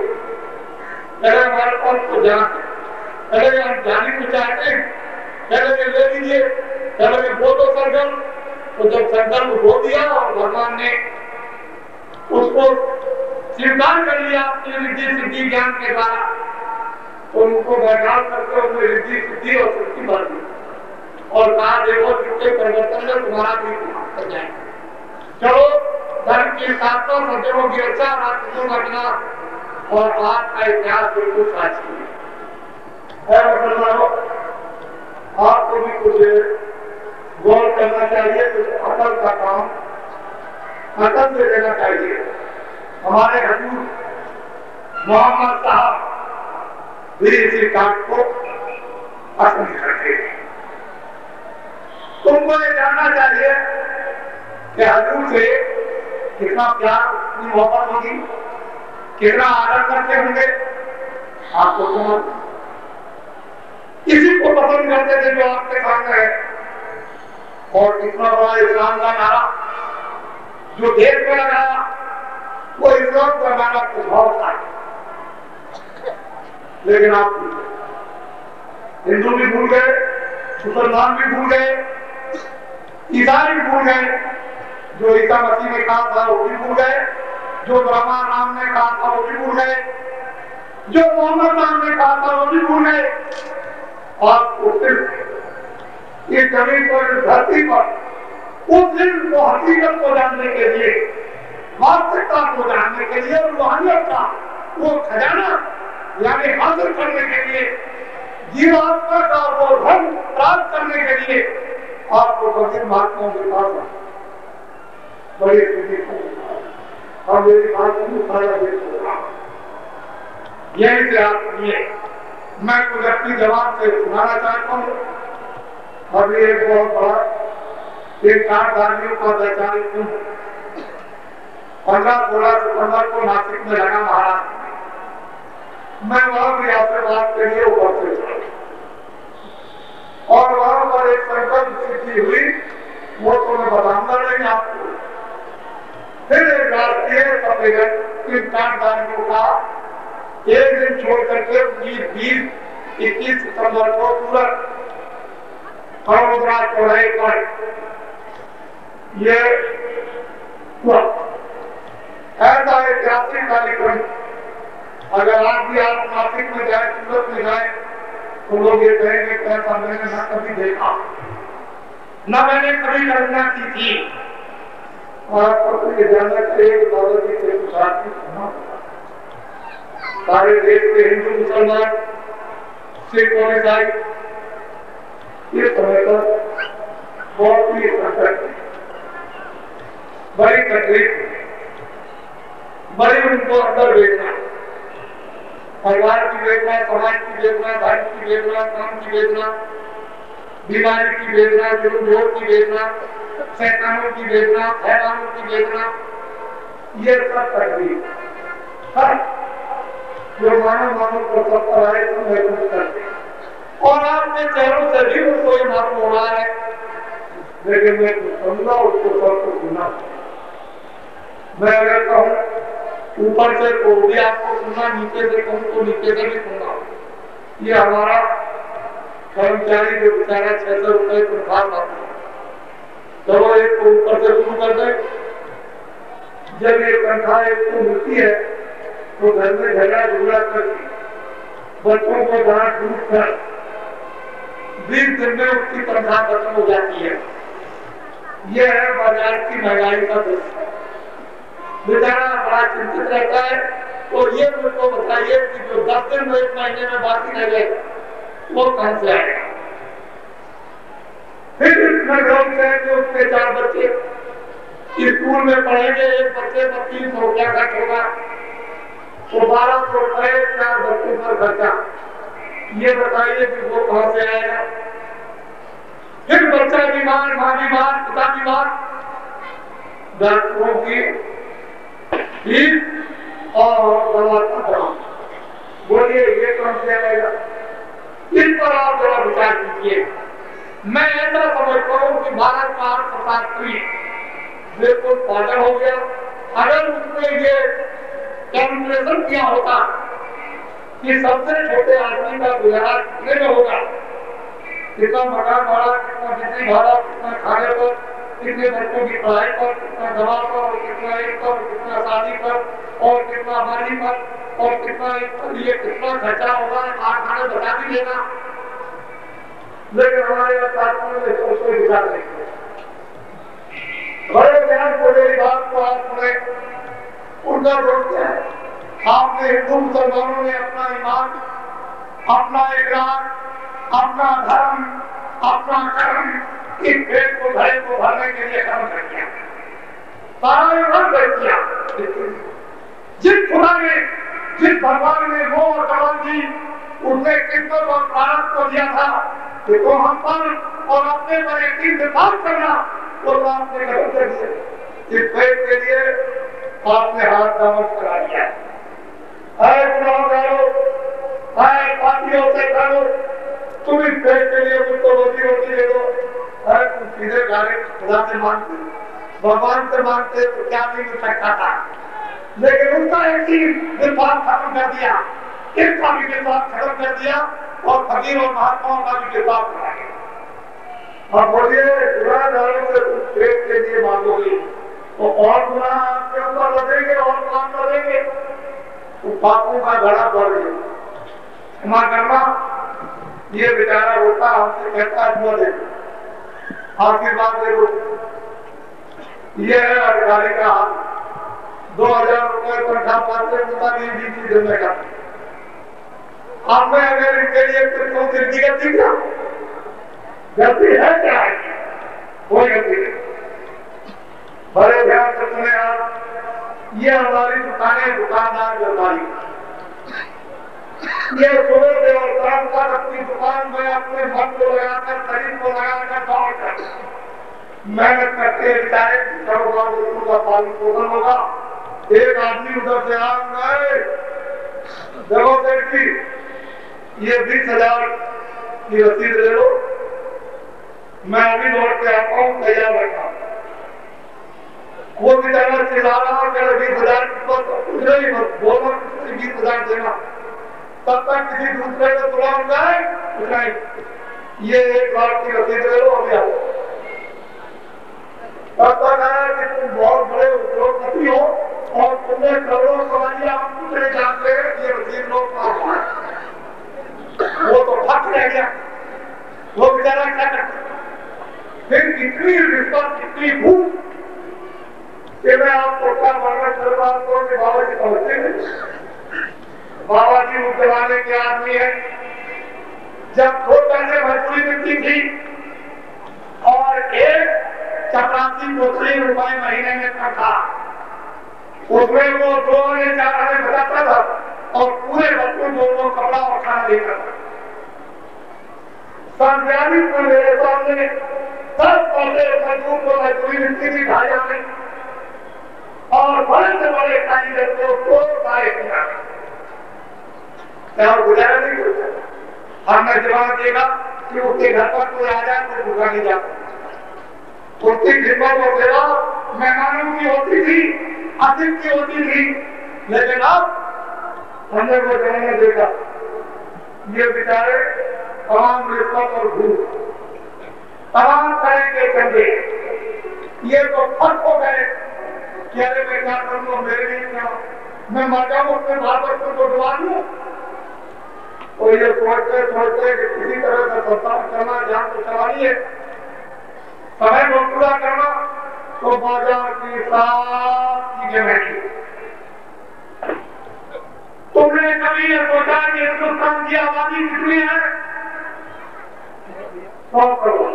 B: अरे हमारे पास तो जान है, पहले हम जाने को चाहते हैं, पहले ले लीजिए, पहले बोलो सरगम। तो जब संकल्प हो दिया और भगवान ने उसको स्वीकार कर लिया अपनी रिद्धि सिद्धि ज्ञान के द्वारा, तो उनको बैठाल करके उनमें रिद्धि सिद्धि और शक्ति भर दी और कहा देखो जितने परिवर्तन में तुम्हारा भी कर जाए। चलो धर्म की स्थापना, सज्जनों की रक्षा, राष्ट्र को घटना और आज का इतिहास बिल्कुल साक्षी है। मुसलमानों, आपको भी कुछ गौर करना चाहिए, कुछ अकल का काम अकल से लेना चाहिए। हमारे हजूर मोहम्मद साहब भी इसी काम को पसंद करते हैं। तुमको ये जानना चाहिए कि हजूर से कितना प्यार, कितनी मोहब्बत होगी, कितना आदर करते होंगे, आपको समझ किसी को पसंद करते थे जो आपके सामने है। और कितना बड़ा इस्लाम का नारा जो देश में लगाया, वो इस्लाम का नारा कुछ बहुत था, लेकिन आप हिंदू भी भूल गए, मुसलमान भी भूल गए, ईसाई भी भूल गए, जो ईसा मसीह ने कहा था वो भी भूल गए, जो ब्रह्मा राम ने कहा था वो भी भूल गए, जो मोहम्मद राम ने कहा था वो भी भूल गए। आपको सिर्फ इस जमीन पर, इस धरती पर उस दिन को हकीकत को जानने के लिए, वास्तविकता को जानने के लिए और रूहानियत का वो खजाना यानी हासिल करने के लिए, जीवात्मा का वो धन प्राप्त करने के लिए आपको बड़ी महात्माओं के पास बड़ी स्थिति और मेरी बात को सारा देश होगा। यही से आप सुनिए, मैं कुछ अपनी जवाब से सुनाना चाहता हूँ। अभी एक बहुत बड़ा एक कारदारियों का वैचारिक 15-16 सितंबर को नासिक में लगा महाराष्ट्र में। मैं वहां भी आपसे बात के लिए ऊपर से और वहां पर एक संकल्प सिद्धि हुई, वो तो मैं बताऊंगा नहीं आपको। फिर एक राष्ट्रीय सम्मेलन इन कारदारियों का एक दिन छोड़ करके 20-21 सितंबर को तुरंत चौराहे पर ये हुआ। ऐसा ऐतिहासिक कार्यक्रम अगर आज भी आप नासिक में जाए, सूरत में जाए, तो लोग ये कहेंगे कैसा मैंने न कभी देखा, न मैंने कभी कल्पना की थी। और आपको ये जानना चाहिए कि दादाजी से कुछ आदमी सुना सारे देश के हिंदू मुसलमान सिख और ईसाई इस समय पर बहुत ही संकट, बड़ी तकलीफ, बड़ी उनको अंदर वेदना, परिवार की वेदना, समाज की वेदना, धर्म की वेदना, काम की वेदना, बीमारी की वेदना, जुर्म की वेदना, शैतानों की वेदना, हैवानों की वेदना, ये सब तकलीफ जो मानव को सब पर आए तो महसूस करते हैं। और आपके चेहरों से भी उसको ये मालूम हो रहा है, लेकिन मैं समझा उसको सबको सुना। मैं अगर कहूँ ऊपर से तो भी आपको सुनना, नीचे से कहूँ तो नीचे से भी सुनना। ये हमारा कर्मचारी जो बेचारा 600 रुपए तनख्वाह पाता है, चलो एक को ऊपर से शुरू कर दे। जब ये तनख्वाह एक को मिलती है तो घर में झगड़ा झगड़ा करके बच्चों को डांट डूट कर 20 दिन में उसकी तनख्वाह खत्म हो जाती है। यह है बाजार की महंगाई का दृश्य। बेचारा बड़ा चिंतित रहता है। और ये मुझको बताइए कि जो 10 दिन में 1 महीने में बाकी रह गए वो कहां से आएगा। फिर इतना ग्राउंड से कि उसके 4 बच्चे स्कूल में पढ़ेंगे, एक बच्चे पर 300 रुपया खर्च होगा, तो 1200 रुपए 4 बच्चों पर खर्चा। ये बताइए कि वो कहां से आएगा। फिर बच्चा बीमार, माँ बीमार, पिता बीमार, डॉक्टरों की फीस और दवा का दाम, बोलिए ये कहां से आएगा। इस पर आप जरा विचार कीजिए। मैं ऐसा समझता हूँ कि भारत का अर्थशास्त्री बिल्कुल पागल हो गया। अगर उसने ये कैलकुलेशन किया होता कि सबसे छोटे आदमी का गुजारा कितने में होगा, कितना मकान भाड़ा, कितना बिजली भाड़ा, कितना खाने पर, कितने बच्चों की पढ़ाई पर, कितना दवा पर, और कितना एक पर, कितना शादी पर, और कितना माली पर, और कितना ये कितना खर्चा होगा, कारखाने बता भी लेना। लेकिन हमारे छात्रों ने उसको विचार नहीं किया। बड़े ध्यान से मेरी बात को आप सुने। उनका दोष क्या है? आपने हिंदू मुसलमानों ने अपना ईमान, अपना इकरार, अपना धर्म, अपना कर्म, इस पेट को भरे को भरने के लिए कर्म कर दिया, सारा ईमान कर दिया। जिस खुदा ने, जिस भगवान ने मोह और कमल दी, उसने किस्मत और प्रारब्ध को दिया था कि तो हम पर और अपने पर यकीन विश्वास करना, वो तो आपने गलत कर दिया। इस पेट के लिए आपने हाथ नमक करा दिया है। गुनाहगारों, है पापियों से करो, तुम इस पेट के लिए मुझको रोजी रोटी दे दो। है तुम सीधे गाने खुदा से मांगते, भगवान से मांगते तो क्या नहीं मिल सकता था, लेकिन उसका यकीन विश्वास खत्म कर दिया, इसका भी विश्वास खत्म कर दिया, और फकीर और महात्माओं का भी विश्वास करा दिया। अब बोलिए, गुनाहगारों से उस पेट के लिए मांगोगे तो और गुनाह आपके ऊपर लगेंगे और काम करेंगे, तो पापों का घड़ा बढ़ गया। क्षमा करना, ये बेचारा होता हमसे कहता है देखो, आशीर्वाद देखो, ये है अधिकारी का हाथ, 2000 रुपए तनख्वाह पाते होता भी बीच देने का। अब मैं अगर इनके लिए कुछ जिंदगी गलती क्या, गलती है क्या है? कोई गलती नहीं। बड़े ध्यान से सुने आप, ये हमारी दुकानें, दुकानदार व्यापारी, ये सुबह से और शाम तक अपनी दुकान में अपने मन को लगाकर, शरीर को लगाकर दौड़ कर मेहनत करते बेचारे, का पालन पोषण होगा। एक आदमी उधर से आ गए, देखो सेठ जी, ये 20,000 की रसीद ले लो, मैं अभी लौट के आता हूँ, तैयार रखा। वो बेचारा चिल्ला रहा, 20,000 कुछ नहीं, बोलो 20,000 देना, तब तक किसी दूसरे को बुलाऊंगा, कुछ नहीं, ये 1 लाख की रसीद ले लो, अभी आओ। तब तक आया कि तुम बहुत बड़े उद्योगपति हो और तुमने करोड़ों कमाई, आप कुछ नहीं जानते, ये रसीद लो, वो तो फट रह गया। वो बेचारा क्या करता, फिर कितनी रिश्वत, कितनी भूख, कि मैं आपको क्या वर्णन कर रहा हूँ कि बाबा जी समझते नहीं। बाबा जी उस जमाने के आदमी है जब 2 पैसे मजदूरी मिलती थी और 1 चपरासी रुपए महीने में तनख्वाह, उसमें वो 2 आने 4 आने बचाता था और पूरे बच्चों को कपड़ा और खाना देता था। संज्ञानिक में मेरे सामने 10 पैसे मजदूर को मजदूरी मिलती थी, 2.5 आने, और बड़े से बड़े कारीगर को 2 किया, और गुजारा नहीं करता। हमने जवाब देगा कि उसके घर पर कोई आ जाए तो भूखा नहीं जाता, उसकी खिदमत और सेवा मेहमानों की होती थी, अतिथि की होती थी। लेकिन अब हमने वो जमाना देखा, ये बेचारे तमाम रिश्वत और घूस, तमाम तरह के चंदे, ये तो फट हो गए कि अरे मैं क्या करूँ, मेरे लिए क्या, मैं मर जाऊँ, अपने बाल बच्चों को डुबा दूँ। और ये सोचते सोचते कि किसी तरह से संसार करना, जान को चलानी है, समय को पूरा करना, तो बाजार की साफ चीजें बैठी। तुमने कभी ये सोचा कि हिंदुस्तान की आबादी कितनी है? 100 करोड़।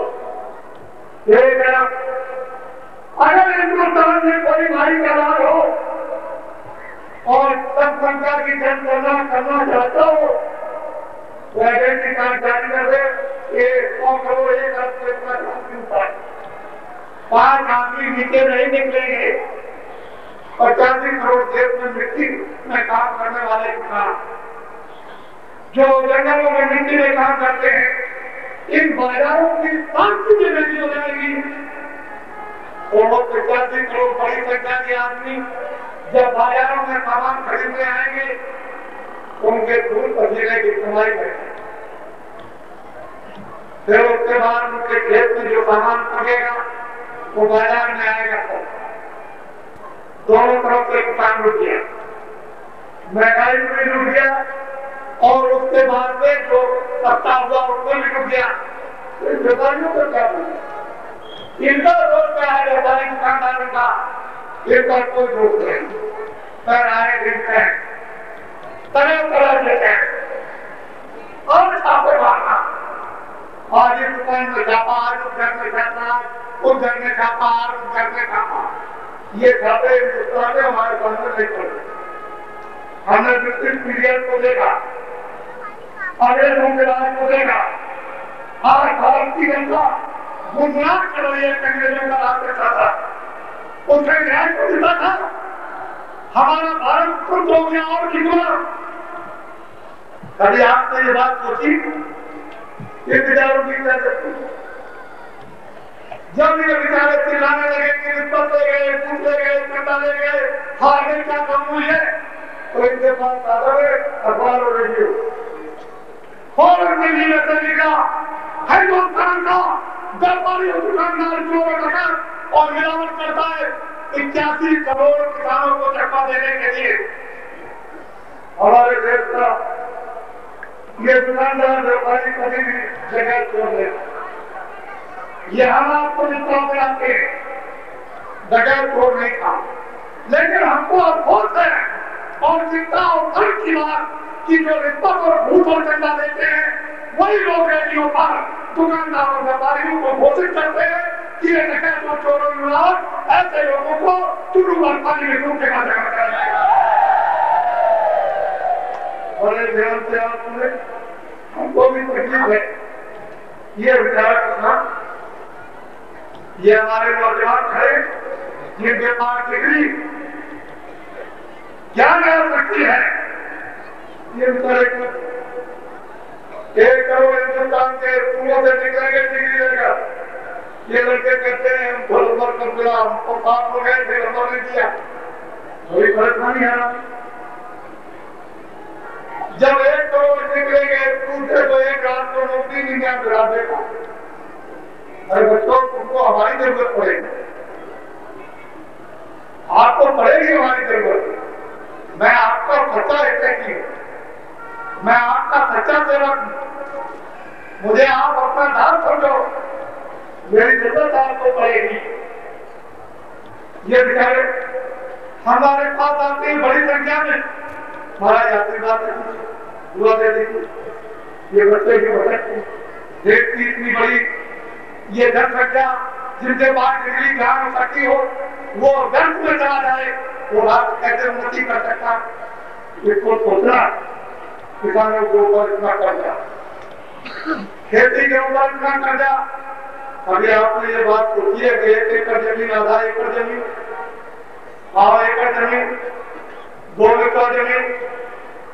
B: अगर हिंदुस्तान में कोई भाई का राज हो और जनसंख्या की जनगणना करना चाहता हो, तो आइडेंटिटी कार्ड जारी कर दे, ये 100 करोड़ 1 अर्थ से इतना मिलता है। 5 आदमी नीचे नहीं निकलेंगे, 85 करोड़ देश में मिट्टी में काम करने वाले किसान, जो जंगलों में मिट्टी में काम करते हैं, इन बाजारों की शांति में नहीं हो जाएगी। तो 85 करोड़ बड़ी संख्या के आदमी जब बाजारों में सामान खरीदने आएंगे उनके खून पसीने की कमाई में। फिर उसके बाद उनके खेत में जो सामान पकेगा वो बाजार में आएगा। दोनों तरफ से किसान रुक गया, महंगाई भी रुक गया और उसके बाद में जो सस्ता हुआ उसमें भी रुक गया। तो व्यापारियों को क्या बोले? इनका दोष क्या है? व्यापारी दुकानदारों का इनका कोई दोष नहीं। पर आए दिन तरह तरह से और छापे मारना, आज इस दुकान में छापा, आज उस घर में छापा, उस घर में छापा, उस घर में छापा। ये छापे हिंदुस्तान में हमारे सामने नहीं पड़े। हमने ब्रिटिश पीरियड को देखा, अंग्रेजों के राज को देखा। आज भारत की जनता गुजरात कर रही है, अंग्रेजों का राज कैसा था, उसने न्याय को दिया था। हमारा भारत खुद हो गया और कितना। कभी आपने ये बात सोची? ये विचारों की जब ये विचार चिल्लाने लगे कि रिश्वत ले गए, पूछ ले गए, चंदा ले गए, हारने क्या कम हुई है, तो इनके पास आता है अखबार और रेडियो। फौरन दिल्ली में से लिखा हिंदुस्तान का व्यापारी और दुकानदार चोर डकैत और मिलावट करता है 81 करोड़ किसानों को चक्का देने के लिए। हमारे देश का ये दुकानदार व्यापारी कभी भी जगह छोड़ दे, ये हम आपको विश्वास आते हैं जगह छोड़ नहीं था। लेकिन हमको अफसोस है और चिंता और फर्क की बात कि जो रिश्वत और घूस और चंदा देते हैं वही लोग रेडियो पर दुकानदारों व्यापारियों को घोषित करते हैं कि ये डकैत और चोरों विभाग ऐसे लोगों को चुरू और पानी में डूब के जगह कर जाएगा। बड़े ध्यान से आप सुने, हमको भी तकलीफ है। ये विचार करना, ये हमारे नौजवान खड़े जिनके पास डिग्री ज्ञान आ सकती है, ये विचार एक करोड़ हिंदुस्तान के स्कूलों से निकलेंगे डिग्री लेगा। ये लड़के कहते हैं हमको नंबर कम मिला, हमको पास हो गए थे, नंबर नहीं दिया। कोई परेशानी है ना? जब 1 करोड़ निकलेंगे स्कूल से तो एक रात को नौकरी नहीं मिला देगा। अरे बच्चों, तुमको हमारी जरूरत पड़ेगी, आपको पड़ेगी हमारी जरूरत। मैं आपका खर्चा ऐसे की, मैं आपका सच्चा सेवक हूं, मुझे आप अपना दान समझो, मेरी जरूरत आपको पड़ेगी। ये बेचारे हमारे पास आते हैं बड़ी संख्या में, महाराज आशीर्वाद दुआ दे दीजिए, ये बच्चे की बचत देश की इतनी बड़ी ये जनसंख्या जिनके पास डिग्री ज्ञान हो सकती हो वो व्यर्थ में चला जाए, वो राष्ट्र कैसे उन्नति कर सकता, इसको सोचना। किसानों के ऊपर इतना कर्जा, खेती के ऊपर इतना कर्जा। अभी आपने ये बात सोची है कि 1 एकड़ जमीन, आधा एकड़ जमीन, 1/2 एकड़ जमीन, 2 एकड़ जमीन,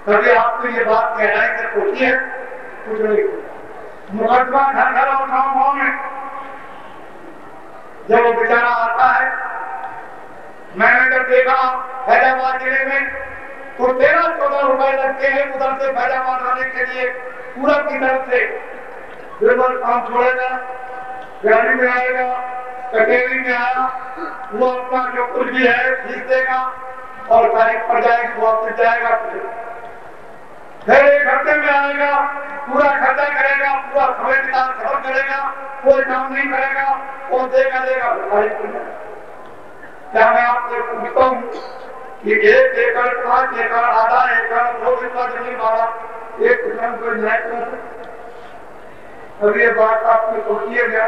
B: कभी आपने ये बात गहराई से सोची है? कुछ नहीं। मुकदमा घर घर और गाँव गाँव में जब वो बेचारा आता है, मैंने जब देखा फैजाबाद जिले में तो 13-14 रुपए लगते हैं उधर से फैजाबाद आने के लिए, पूरब की तरफ से। बिल्कुल काम छोड़ेगा, गाड़ी में आएगा, कचहरी में आया, वो अपना जो कुछ भी है फीस देगा और तारीख पर जाएगी, वापस जाएगा। फिर 1 हफ्ते में आएगा, पूरा खर्चा करेगा, पूरा समय निकाल खबर करेगा, कोई काम नहीं करेगा, वो देगा क्या मैं आपसे पूछता हूँ कि 1 एकड़, 5 एकड़, आधा एकड़, 2 एकड़ जमीन वाला एक किसान को न्याय कर सकता? अब ये बात आपने सोचिएगा,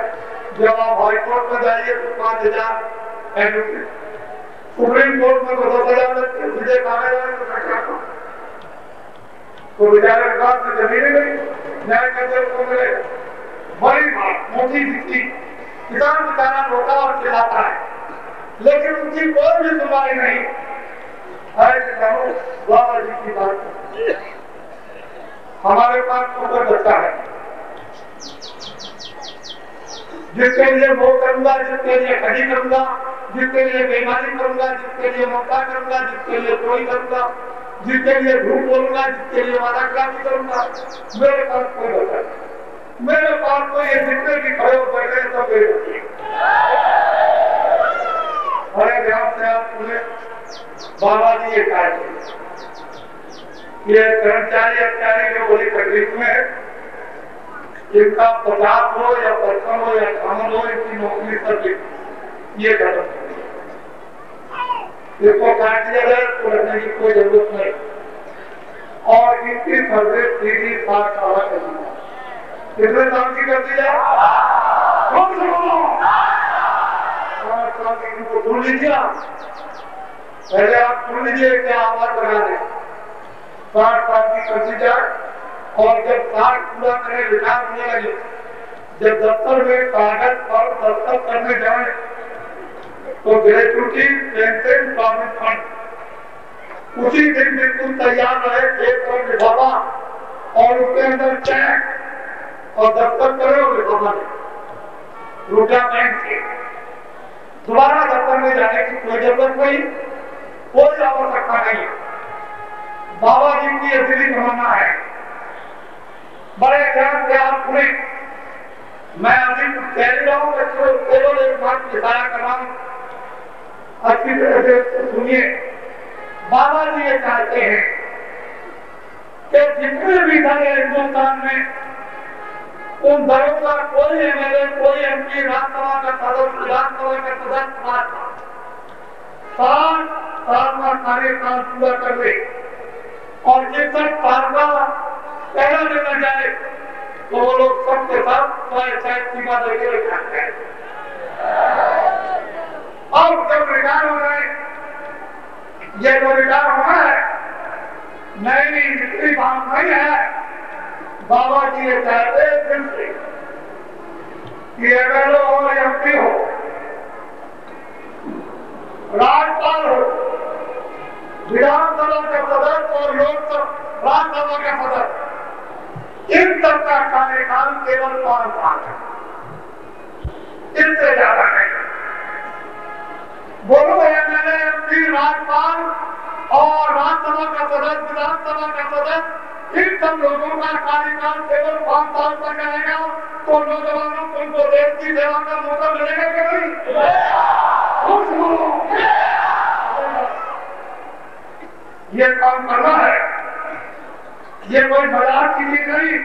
B: जब आप हाईकोर्ट में जाइए तो 5,000 एडवोकेट, सुप्रीम कोर्ट में 10,000 लगते, सीधे कागज तो बेचारे के पास में जमीन नहीं, न्याय करते उसको मिले। बड़ी बात मोटी दिखती, किसान बेचारा रोता और चिल्लाता है, लेकिन उनकी कोई भी सुनवाई नहीं। बाबा जी की बात, हमारे पास छोटा बच्चा है जिसके लिए वो करूंगा, जिसके लिए खड़ी करूंगा, जिसके लिए बेईमानी करूंगा, जिसके लिए मौका करूंगा, जिसके लिए चोरी करूंगा, जिसके लिए झूठ बोलूंगा, जिसके लिए वादा खिलाफी करूंगा, मेरे पास कोई बचा नहीं। मेरे पास तो ये जितने भी खड़े हो बैठे सब मेरे बच्चे। बड़े ध्यान से आप सुने, बाबा जी ये कहा ये कर्मचारी अधिकारी जो बड़ी तकलीफ में है, इनका 50 हो या 55 हो या 58 हो, इनकी नौकरी सब ये गलत है। इसको काट दिया जाए तो रखने की कोई जरूरत नहीं, और इनकी सर्विस सीधी 60 साल कर दी जाए। कितने साल की कर दी जाए? 60 साल की। इनको सुन लीजिए, पहले आप सुन लीजिए क्या आवाज बना रहे। 60 साल की कर दी जाए, और जब 60 पूरा करें, रिटायर होने लगे, जब दफ्तर में कागज पर दस्तखत करने जाए तो ग्रेचुटी पेंशन प्रॉविडेंट फंड उसी दिन बिल्कुल तैयार रहे, एक तरफ लिफाफा और उसके अंदर चेक और दस्तखत करे और लिफाफा दे रुपया बैंक से। दोबारा दफ्तर में जाने की कोई जरूरत नहीं, कोई आवश्यकता नहीं है। बाबा जी की असली तमन्ना है। बड़े ध्यान से आप सुने, मैं अभी कुछ कह रहा हूँ, केवल एक बात इशारा कर रहा हूँ, अच्छी तरह से सुनिए। बाबा जी ये चाहते हैं कि जितने भी दल है हिंदुस्तान में, उन दलों का कोई एमएलए, कोई एमपी, राज्यसभा का सदस्य, विधानसभा का सदस्य 60 साल का कार्यकाल पूरा कर ले और 61 साल का पहला देना जाए तो वो लोग सबके साथ शायद सीमा देके रखते हैं। अब जब रिटायर हो रहे, ये जो रिटायर होना है, नई जितनी बात नहीं है, बाबा जी ये चाहते फिर से कि एमएलए हो, एमपी हो, राज्यपाल हो, विधानसभा का सदस्य और राज्यसभा का सदस्य, इन सब का कार्यकाल केवल 5 साल है, इससे ज्यादा नहीं। बोलो एमएलए, एमपी, राज्यपाल और राज्यसभा का सदस्य, विधानसभा का सदस्य, इन सब लोगों का कार्यकाल केवल 5 साल तक रहेगा, तो नौजवानों को उनको देश की सेवा का मौका मिलेगा कि नहीं? ये काम करना है, ये कोई मजाक की चीज नहीं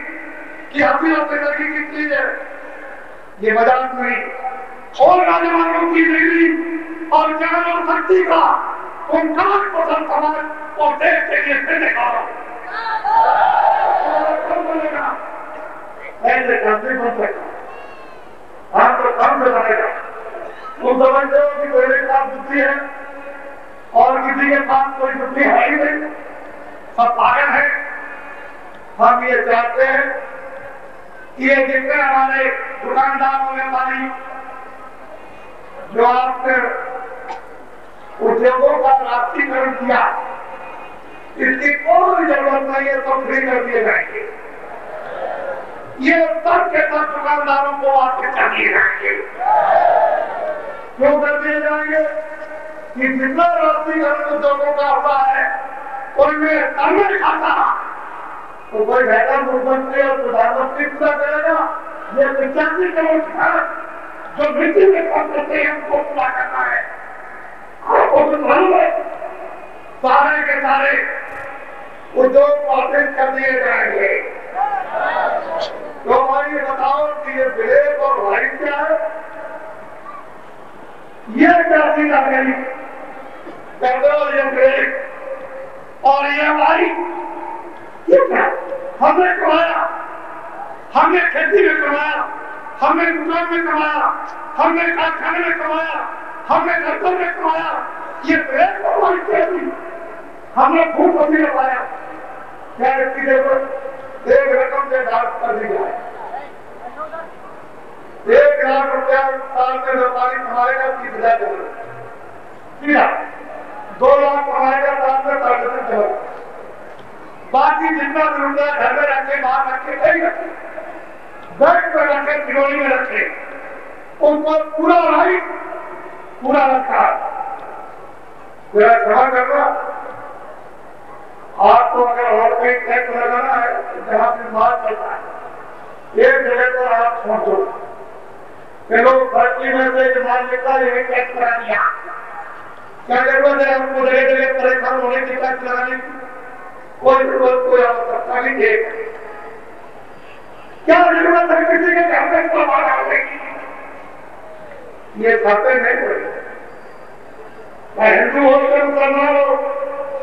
B: कि हंसी करने की चीज है, ये मजाक नहीं। और नौजवानों की डिग्री और ज्ञान और शक्ति का उनका पसंद समाज और देश के लिए फिर निकालो। ऐसे काम नहीं बन सकता, हम तो काम से बनेगा। तुम समझते हो कि मेरे पास बुद्धि है और किसी के पास कोई बुद्धि है ही नहीं, सब पागल है। हम ये चाहते हैं कि ये जितने हमारे दुकानदारों ने पानी जो आपने उद्योगों का राष्ट्रीयकरण किया, इसकी कोई जरूरत नहीं है, तो फ्री कर दिए जाएंगे। ये सब के सब दुकानदारों को आपके चाहिए जाएंगे। क्यों कर दिए जाएंगे? कि जितना राष्ट्रीयकरण उद्योगों का हुआ है, उनमें करने खाता तो कोई बेहतर मुख्यमंत्री और प्रधानमंत्री पूरा करेगा। ये 85 करोड़ भारत जो मिट्टी में काम करते हैं, उनको पूरा करना है। आपको तो मालूम है, सारे के सारे उद्योग वापस कर दिए जाएंगे। तो हमारी बताओ कि ये ब्लैक और व्हाइट क्या है? ये क्या सीधा गई पेट्रोल, ये ब्लैक और ये व्हाइट, ये क्या? हमने कमाया, हमने खेती में कमाया, हमने दुकान में कमाया, हमने कारखाने में कमाया, हमने दफ्तर में कमाया। ये ब्लैक और व्हाइट कैसी? हमने खूब पसीना पाया। क्या इसकी जरूरत? एक रकम से दान कर दी जाए। 1 लाख रुपया साल में व्यापारी कमाएगा, 30,000 जरूरत। 2 लाख कमाएगा साल में 60,000 जरूरत। बाकी जितना भी रुपया घर में रखे, बाहर रखे, कहीं रखे, बैंक में रखे, तिजोरी में रखे, उनको पूरा राइट पूरा रखा। मेरा क्षमा करना, आपको अगर और कहीं टैक्स लगाना है जहां से माल चलता है, एक जगह पर आप सोचो कि लोग भर्ती में से माल निकला ये टैक्स करा दिया, क्या जरूरत है आपको जगह जगह परेशान होने की, टैक्स लगाने की? कोई जरूरत, कोई आवश्यकता नहीं है। क्या जरूरत है किसी के घर में सामान डालने की? ये छापे नहीं पड़े, हिंदू हो या मुसलमान हो,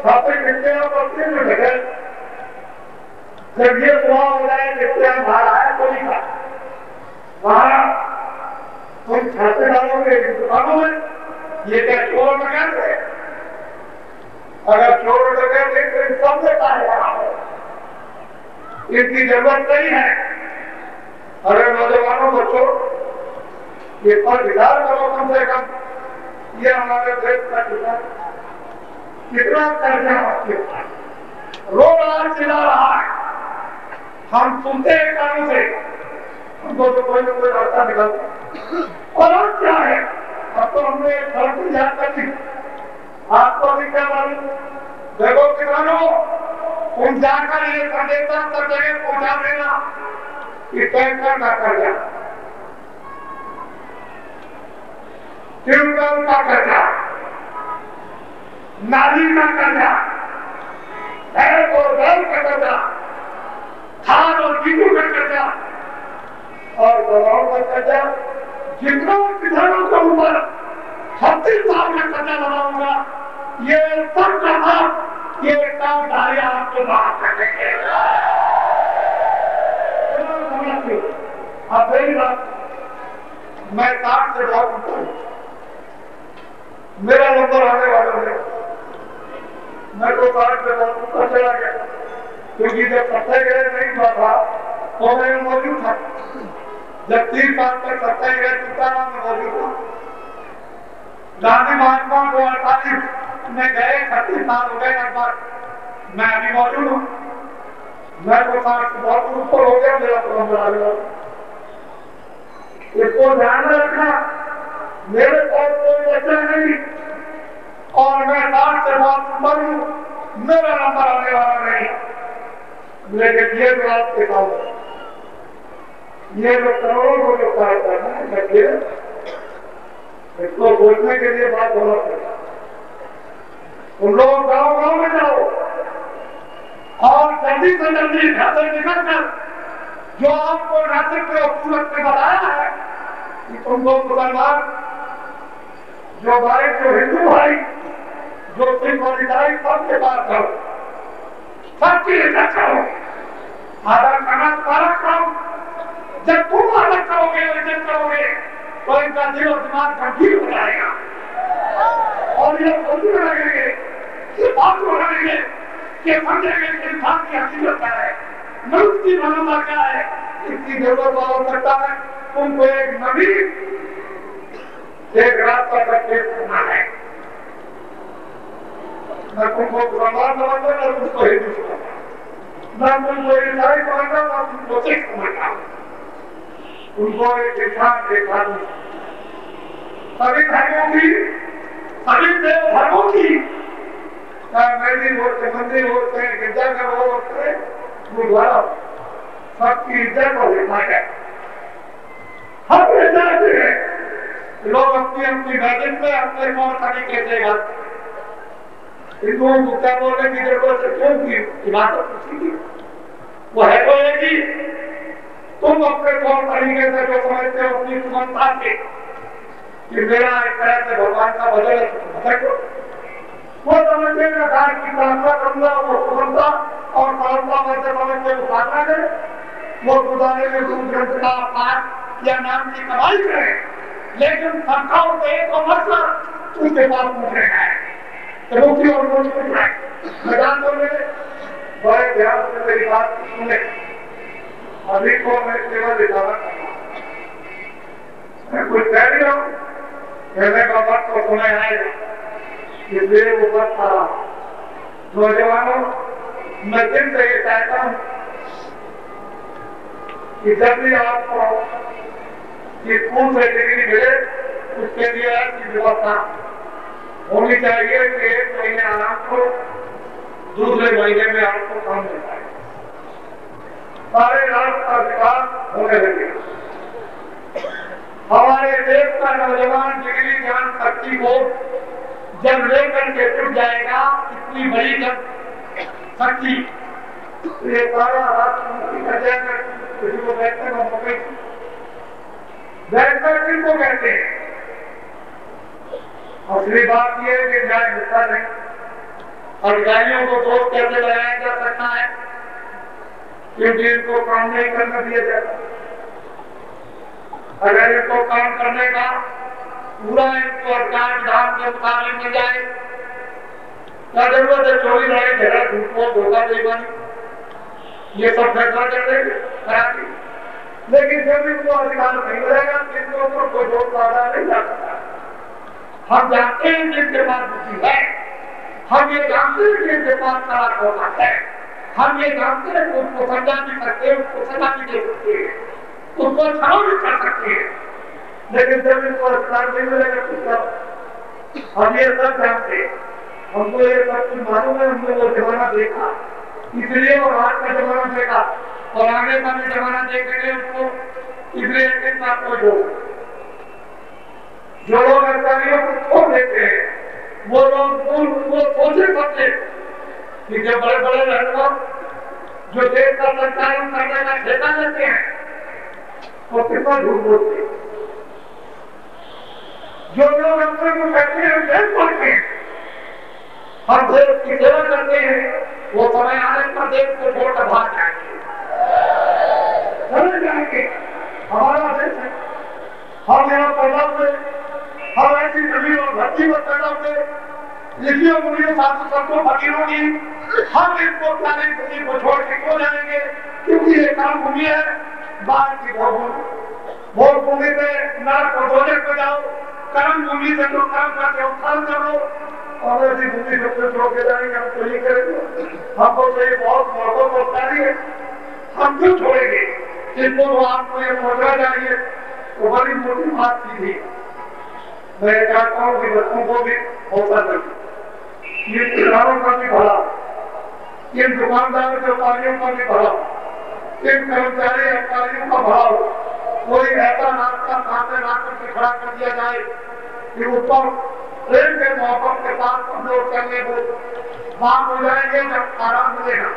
B: छापे कितने बच्चे में ढके। जब ये दुआ हो जाए कितने बाहर आया कोई का वहां तुम छापे डालोगे दुकानों में, ये क्या चोर डकैत है? अगर चोर डकैत है तो सब में इनकी जरूरत नहीं है। अरे नौजवानों बच्चों, ये पर विचार करो कम से कम, ये हमारे देश का कितना कर्जा आपके पास रोड आज चिल्ला रहा है, हम सुनते हैं कानों से, हमको तो कोई ना कोई रास्ता निकालता। और अब क्या है, अब तो हमने सड़क याद कर दी। आपको अभी क्या मालूम? देखो किसानों, तुम जाकर ये संदेशा सब जगह पहुंचा देना कि टैंकर का कर्जा, ट्यूबवेल का कर्जा, नाली का कर्जा, भैंस और बैल का कर्जा, खाद और गेहूं का कर्जा और दवाओं का कर्जा, जितना किसानों के ऊपर 36 साल का कर्जा लगाऊंगा, ये सब का सब ये काम धारिया आपको माफ कर देंगे। अब मेरी बात, मैं 60 से बहुत ऊपर हूं, मेरा नंबर आने वाला है, मैं तो 60 से बहुत ऊपर चला गया, क्योंकि जब सत्याग्रह नहीं हुआ था तो मैं मौजूद था। जब 3 साल तक सत्याग्रह चुका मैं मौजूद था। गांधी महात्मा को 48 में गए, 36 साल हो गए लगभग, मैं अभी मौजूद हूँ। मैं तो 60 से बहुत ऊपर हो गया, मेरा तो नंबर आ गया। इसको ध्यान में रखना, मेरे पास कोई बच्चा नहीं और मैं 60 से बहुत ऊपर हूँ, मेरा नंबर आने वाला नहीं। लेकिन ये जो आपके सामने ये जो करोड़ों को जो कार्य करना है, देखिए इसको सोचने के लिए बात होना पड़ेगा। तुम लोग गाँव गाँव में जाओ और जल्दी से जल्दी घर से निकल कर जो आपको नासिक के खूबसूरत में बताया है कि तुम लोग मुसलमान, जो भाई, जो हिंदू भाई, जो सिख और ईसाई, सबके पास जाओ, सबकी इज्जत करो, आदर करना पालक करो। जब तुम आदर करोगे और इज्जत करोगे तो इनका दिल और दिमाग गंभीर हो जाएगा और ये सोचने लगेंगे, ये बात को लगेंगे कि समझेंगे कि इंसान की हकीकत क्या है, मनुष्य की मानवता क्या है, इसकी जरूरत हो सकता है। तुमको एक नबी, एक रास्ता का पेश करना है। न तुमको मुसलमान समझना, न तुमको हिंदू समझना, न तुमको ईसाई समझना, न तुमको सिख समझना, तुमको एक इंसान देखा। सभी धर्मों की, सभी देव धर्मों की, चाहे मस्जिद हो, चाहे मंदिर हो, चाहे गिरजाघर हो, चाहे गुरुद्वारा, सबकी इज्जत और हिफाजत हम चाहते हैं। लोग अपनी अपनी मस्जिद में अपने कौन तरीके से हिंदुओं को क्या बोलने की जरूरत है? क्यों की इबादत उसी की वो है तो एक ही। तुम अपने तौर तरीके से जो समझते हो अपनी सुगमता से कि मेरा एक तरह से भगवान का बदल है, वो समझते हैं गाय की प्रार्थना करूंगा, वो सुगमता और सरलता में से समझते वो साधना करे, वो गुजारे में दूध ग्रंथ का पाठ या नाम की कमाई करे, लेकिन सरकार से एक मकसद उनके पास मुझे है रोटी और रोटी पूछ रहा है। मैदान में बड़े ध्यान से मेरी बात सुने, अभी को मैं केवल इशारा करना, मैं कुछ कह रही हूँ, कहने का बात को सुना है, इसलिए वो बात आ रहा। नौजवानों, मैं दिल से ये चाहता हूँ कि जब भी आपको स्कूल से डिग्री मिले, उसके लिए ऐसी व्यवस्था होनी चाहिए कि 1 महीने आराम करो, दूसरे महीने में आपको काम मिलता है। सारे राष्ट्र का विकास होने लगे। हमारे देश का नौजवान डिग्री ज्ञान शक्ति को जब लेकर के जुट जाएगा, इतनी बड़ी जब शक्ति, ये सारा राष्ट्र कर जाएगा। किसी को कहते हैं किनको कहते हैं? असली बात यह है कि न्याय मिलता नहीं। अधिकारियों को दोष कैसे लगाया जा सकता है, क्योंकि इनको काम नहीं करने दिया जाता। अगर इनको काम करने का पूरा इनको अधिकार विधान के मुताबिक मिल जाए, क्या जरूरत है 24 घंटे झगड़ा झूठ को धोखा देवानी, ये सब फैसला कर देंगे कराची। लेकिन जब इनको अधिकार नहीं मिलेगा, इनको ऊपर कोई दोष डाला नहीं जा सकता। हम जानते हैं जिनके पास बुद्धि है, हम ये जानते हैं जिनके पास सड़क होता है, हम ये जानते हैं उसको सजा भी सकते हैं, उसको सजा भी दे सकते हैं, उसको छाव भी कर सकते हैं। लेकिन जब इनको अधिकार नहीं मिलेगा तो हम ये सब जानते हैं, हमको ये सब कुछ मालूम है, हमने वो जमाना देखा, इसलिए और आज का जमाना देखा और आगे का भी जमाना देखेंगे उसको, इसलिए एक बात को जो लोग अधिकारियों को छोड़ देते हैं, वो लोग वो सोचे सकते कि जो बड़े बड़े रहनुमा जो देश का संचालन करने का ठेका लेते हैं, वो कितना झूठ बोलते हैं। जो लोग अपने को कहते हैं देश पढ़ते हैं, हम देश की सेवा करते हैं, वो समय आने पर देश को छोड़कर भाग जाएंगे, चले जाएंगे। हमारा देश है, हम यहाँ पैदा हुए, हम ऐसी जमीन और धरती पर पैदा हुए, लिखियों मुनियों साधु संतों फकीरों की, हम इनको सारी जमीन को छोड़ के क्यों जाएंगे? क्योंकि ये कर्म भूमि है, बाहर की भोग भूमि पे नरक को धोने को जाओ, कर्म भूमि से जो काम करके उत्थान करो, और ऐसी भूमि सबसे छोड़ के जाएंगे, हम तो ये करेंगे। हमको तो ये बहुत मौकों को उतारी है, हम क्यों छोड़ेंगे? जिनको आपको ये पहुंचना चाहिए, वो बड़ी मोटी बात की थी। मैं चाहता हूँ कि बच्चों को भी हौसला दें, ये किसानों का भी भला, इन दुकानदार व्यापारियों का भी भला, इन कर्मचारी अधिकारियों का भला हो। कोई ऐसा रास्ता सामने लाकर के खड़ा कर दिया जाए कि ऊपर प्रेम के मोहब्बत के साथ हम लोग करने को बात हो जाएंगे। जब आराम मिलेगा,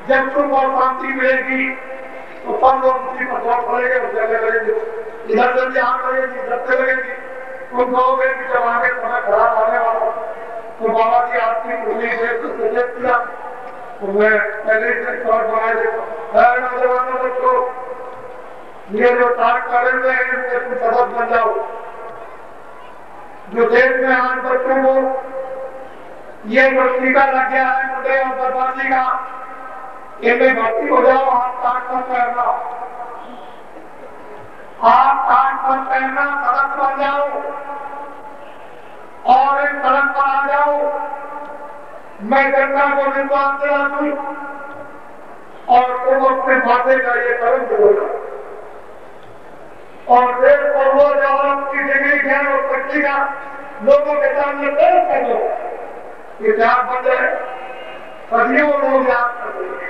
B: जब सुख और शांति मिलेगी, तो सब लोग उसी पर दौड़ पड़ेंगे, उस जगह लगेंगे, इधर से भी आग लगेगी, इधर से लगेगी। तुम कहोगे कि जब आगे समय खराब आने वाला तो बाबा जी आपकी पूरी सजेस्ट किया, तो मैं पहले से शॉर्ट बना देता हूँ। नौजवानों बच्चों, ये जो टास्क करे हुए हैं, इनसे कुछ सबक बन जाओ। जो देश में आज बच्चों को ये जो टीका लग गया है मुद्दे और बदमाशी का, इनमें भर्ती हो जाओ। आप टास्क मत करना, आप टास्क मत करना, सड़क पर जाओ और एक सड़क पर आ जाओ। मैं जनता को विश्वास दिला दूं और तुम अपने माथे का ये कर्म बोलो और देश को वो जवाब की डिग्री ज्ञान और शक्ति का लोगों के सामने पेश कर दो कि क्या बदले सदियों लोग याद कर देंगे।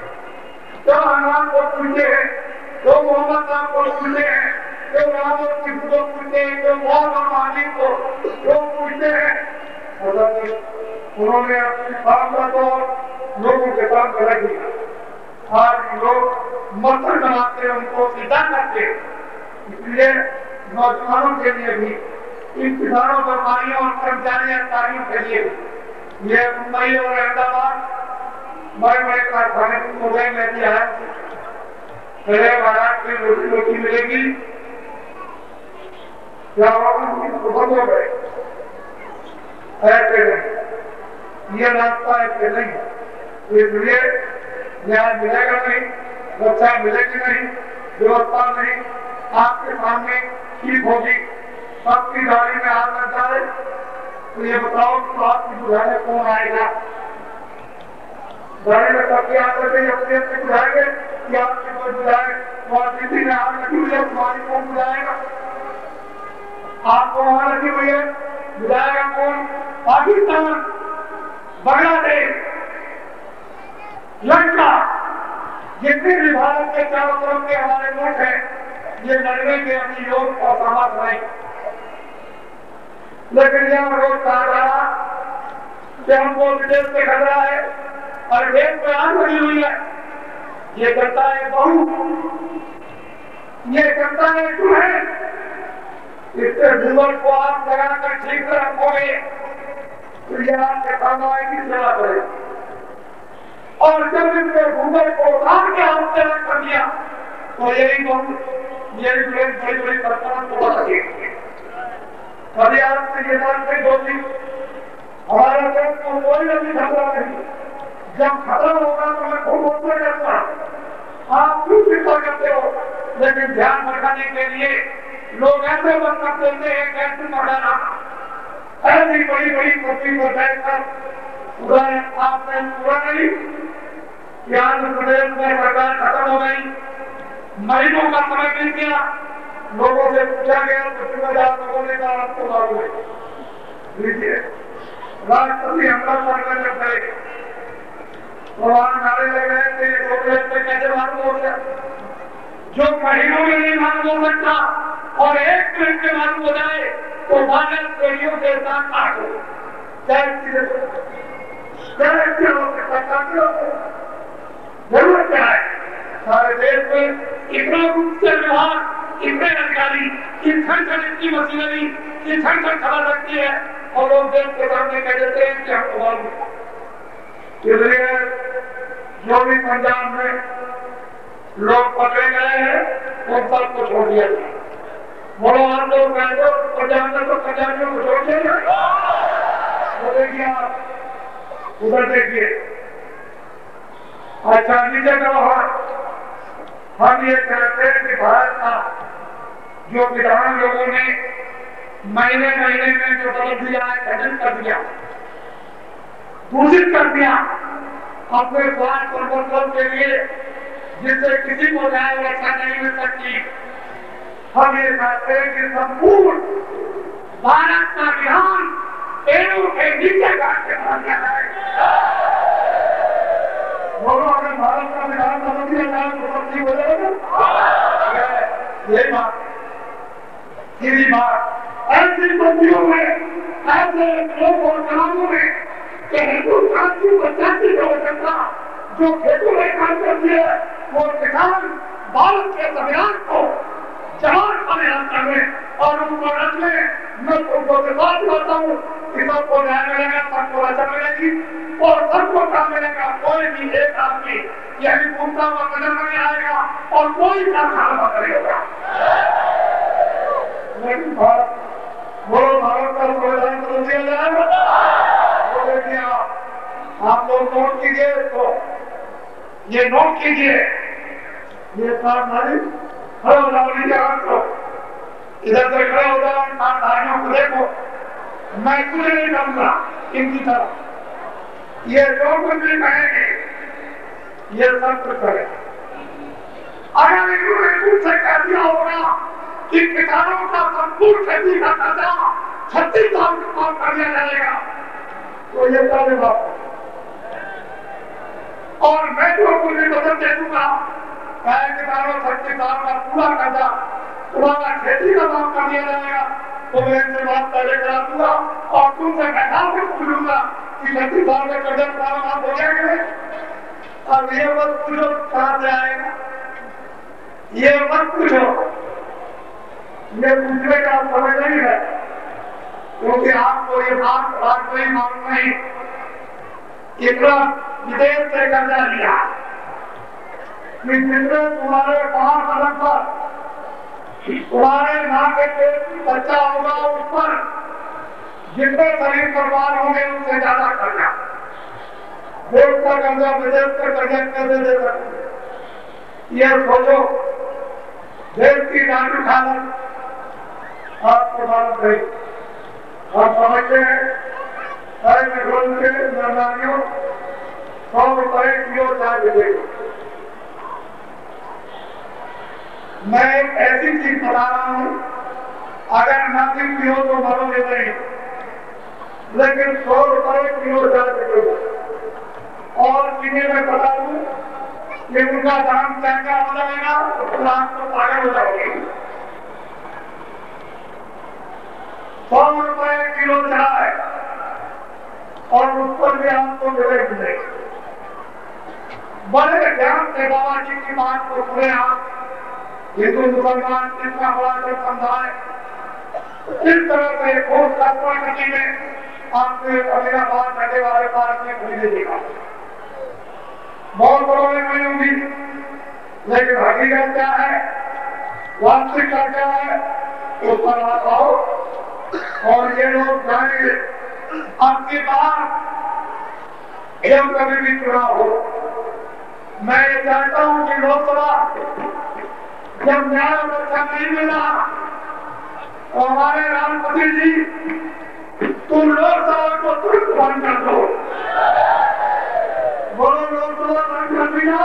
B: जो हनुमान को पूछते हैं, जो मोहम्मद साहब को पूछते हैं, जो राम और कृष्ण को पूछते हैं, जो मौत और मालिक को जो पूछते हैं, उन्होंने अपनी भावना को लोगों के सामने रख दिया। आज लोग मत्सर बनाते हैं, उनको सीधा करते हैं। इसलिए नौजवानों के लिए भी, इन किसानों व्यापारियों और कर्मचारी अधिकारियों के लिए ये मुंबई और अहमदाबाद बड़े बड़े कारखाने मुंबई में भी आए, मेरे महाराष्ट्र की रोटी रोटी मिलेगी, क्या बंद हो गए? ऐसे नहीं, ये रास्ता ऐसे नहीं। इसलिए न्याय मिलेगा नहीं, रक्षा मिलेगी नहीं, व्यवस्था नहीं आपके सामने ठीक होगी। सबकी गाड़ी में आग लग जाए तो ये बताओ तो आपकी बुझाने कौन आएगा? गाड़ी में सबकी आग लग गई, अपने अपने बुझाएंगे कि आपकी कोई बुझाए? वहां किसी में आग लगी हुई है, तुम्हारी कौन बुझाएगा? आपको वहां लगी हुई है, बुझाएगा कौन? पाकिस्तान, बांग्लादेश, लंका, जितने भी भारत के चारों तरफ के हमारे मुल्क हैं, ये लड़ने के अपनी योग और सामर्थ नहीं। लेकिन यह रोज कहा जा रहा कि हमको विदेश से खतरा है और देश में आग लगी हुई है। ये करता है बहू, ये करता है चूहे। इससे जीवन को आप लगाकर ठीक से रखोगे तो यह आपके सामाजिक की सेवा करे। और जब इसने भूगोल को उतार के आपसे अलग कर दिया तो यही बड़ी बड़ी सरकार को बढ़ सकेगी। कभी आपसे ये बात नहीं होती, हमारा देश को कोई अभी खतरा नहीं। जब खतरा होगा तो मैं खूब बोलते रहूंगा, आप क्यों चिंता करते हो? लेकिन ध्यान रखने के लिए लोग ऐसे बर्ताव देते हैं कैसे बढ़ाना, ऐसी बड़ी बड़ी पृथ्वी पर बैठकर उदाहरण आपने पूरा नहीं कि आंध्र प्रदेश में सरकार खत्म हो गई, महीनों का समय बीत गया, लोगों से पूछा गया तो 30,000 लोगों ने कहा आपको मालूम है। लीजिए, राष्ट्रपति हमला करने लग गए तो वहां नारे लग रहे थे, कैसे मालूम हो गया? जो महीनों में नहीं मालूम हो सकता और 1 मिनट में मालूम हो जाए तो भारत पेड़ियों के साथ काटो। जरूरत क्या है? सारे देश में इतना रूप से विभाग, इतने अधिकारी, इतनी मशीनरी, इतनी खबर रखती है और लोग देश के सामने कह देते हैं कि हमको मालूम। इसलिए जो भी पंजाब में लोग पकड़े गए हैं उन सबको छोड़ दिया जाए। बोलो आप लोग कह दो पंजाब में तो पंजाबियों को छोड़ दिया जाए। तो देखिए आप उधर देखिए। अच्छा, नीचे करो हम ये कहते हैं कि भारत का जो विधान लोगों ने महीने महीने में जो बदल दिया है, खंडन कर दिया, दूषित कर दिया अपने स्वास्थ्य और मतलब के लिए, जिससे किसी को न्याय रक्षा नहीं मिल सकती। हम ये कहते हैं कि संपूर्ण भारत का विधान पेड़ों के नीचे काट के बना दिया है। बोलो, अगर भारत का विधान बदल दिया जाए तो सब ठीक हो जाएगा। यही बात, सीधी बात। ऐसी मंत्रियों में, ऐसे लोगों और कानूनों में हिंदुस्तान की 85% जो खेतों में काम करती है वो किसान भारत के संविधान को जवान बलिदान करने और उनको रखने मैं तुमको विश्वास करता हूँ कि सबको न्याय मिलेगा, सबको रक्षा मिलेगी और सबको काम मिलेगा। कोई भी एक आदमी यही घूमता हुआ कदम नहीं आएगा और कोई कारखाना नहीं होगा। लेकिन भारत का संविधान बदल दिया जाएगा। आप लोग नोट कीजिए इसको, ये नोट कीजिए, ये सावधानी खड़े हो जाओ, नीचे हाथ लो, इधर से खड़े हो जाओ, सावधानियों को देखो। मैं कुछ नहीं कहूंगा इनकी तरफ, ये जो कुछ भी कहेंगे ये सब कुछ करें। अगर इन्होंने मुझसे कह दिया होगा कि किसानों का संपूर्ण खेती का कर्जा 36 साल में माफ कर दिया जाएगा तो ये सारे बात। और मैं जो कुछ भी वचन दे दूंगा, किसानों 36 साल का पूरा कर्जा तुम्हारा खेती का माफ कर दिया जाएगा तो मैं इनसे बात पहले करा दूंगा और तुमसे बैठा के पूछूंगा कि 36 साल का कर्जा तुम्हारा माफ हो जाएगा। अब ये मत पूछो कहां से आएगा, ये मत पूछो, ये पूछने का समय नहीं है, क्योंकि आपको ये बात कोई मालूम नहीं। इतना विदेश से कर्जा लिया कि जितने तुम्हारे 5 अलग पर तुम्हारे माँ के पेट बच्चा होगा उस पर जितने शरीर बर्बाद होंगे उससे ज्यादा कर्जा। देश का कर्जा विदेश का कर्जा कैसे दे सकते? ये सोचो, देश की नाजुक हालत आपको मालूम नहीं। हम समझते हैं पेट्रोल के निर्माणियों 100 रुपए किलो चाय मिलेगी। मैं एक ऐसी चीज बता रहा हूं, अगर नासिक पियो तो मरोगे नहीं, लेकिन 100 रुपए किलो चाय मिलेगी। और जिन्हें मैं बता दूं कि उनका दाम क्या क्या हो जाएगा तो आप तो पागल हो जाओगे। 100 रुपए किलो चाय और उस पर भी आपको मिले बड़े ध्यान से बाबा जी की बात को सुने आप। हिंदू मुसलमान कितना बड़ा जो समुदाय इस तरह से खोज कल्पना करने में आपने अमीनाबाद रहने वाले पार्क में खरीदे देखा बहुत बड़ों में नहीं होंगी, लेकिन हकीकत क्या है, वास्तविकता क्या है, उस पर आप आओ और ये लोग जानेंगे। आपकी बात जब कभी भी चुनाव हो, मैं ये चाहता हूं कि लोकसभा जब न्याय व्यवस्था नहीं मिला तो हमारे राष्ट्रपति जी तुम लोकसभा को तुरंत बंद कर दो। बोलो लोकसभा बंद कर दिया।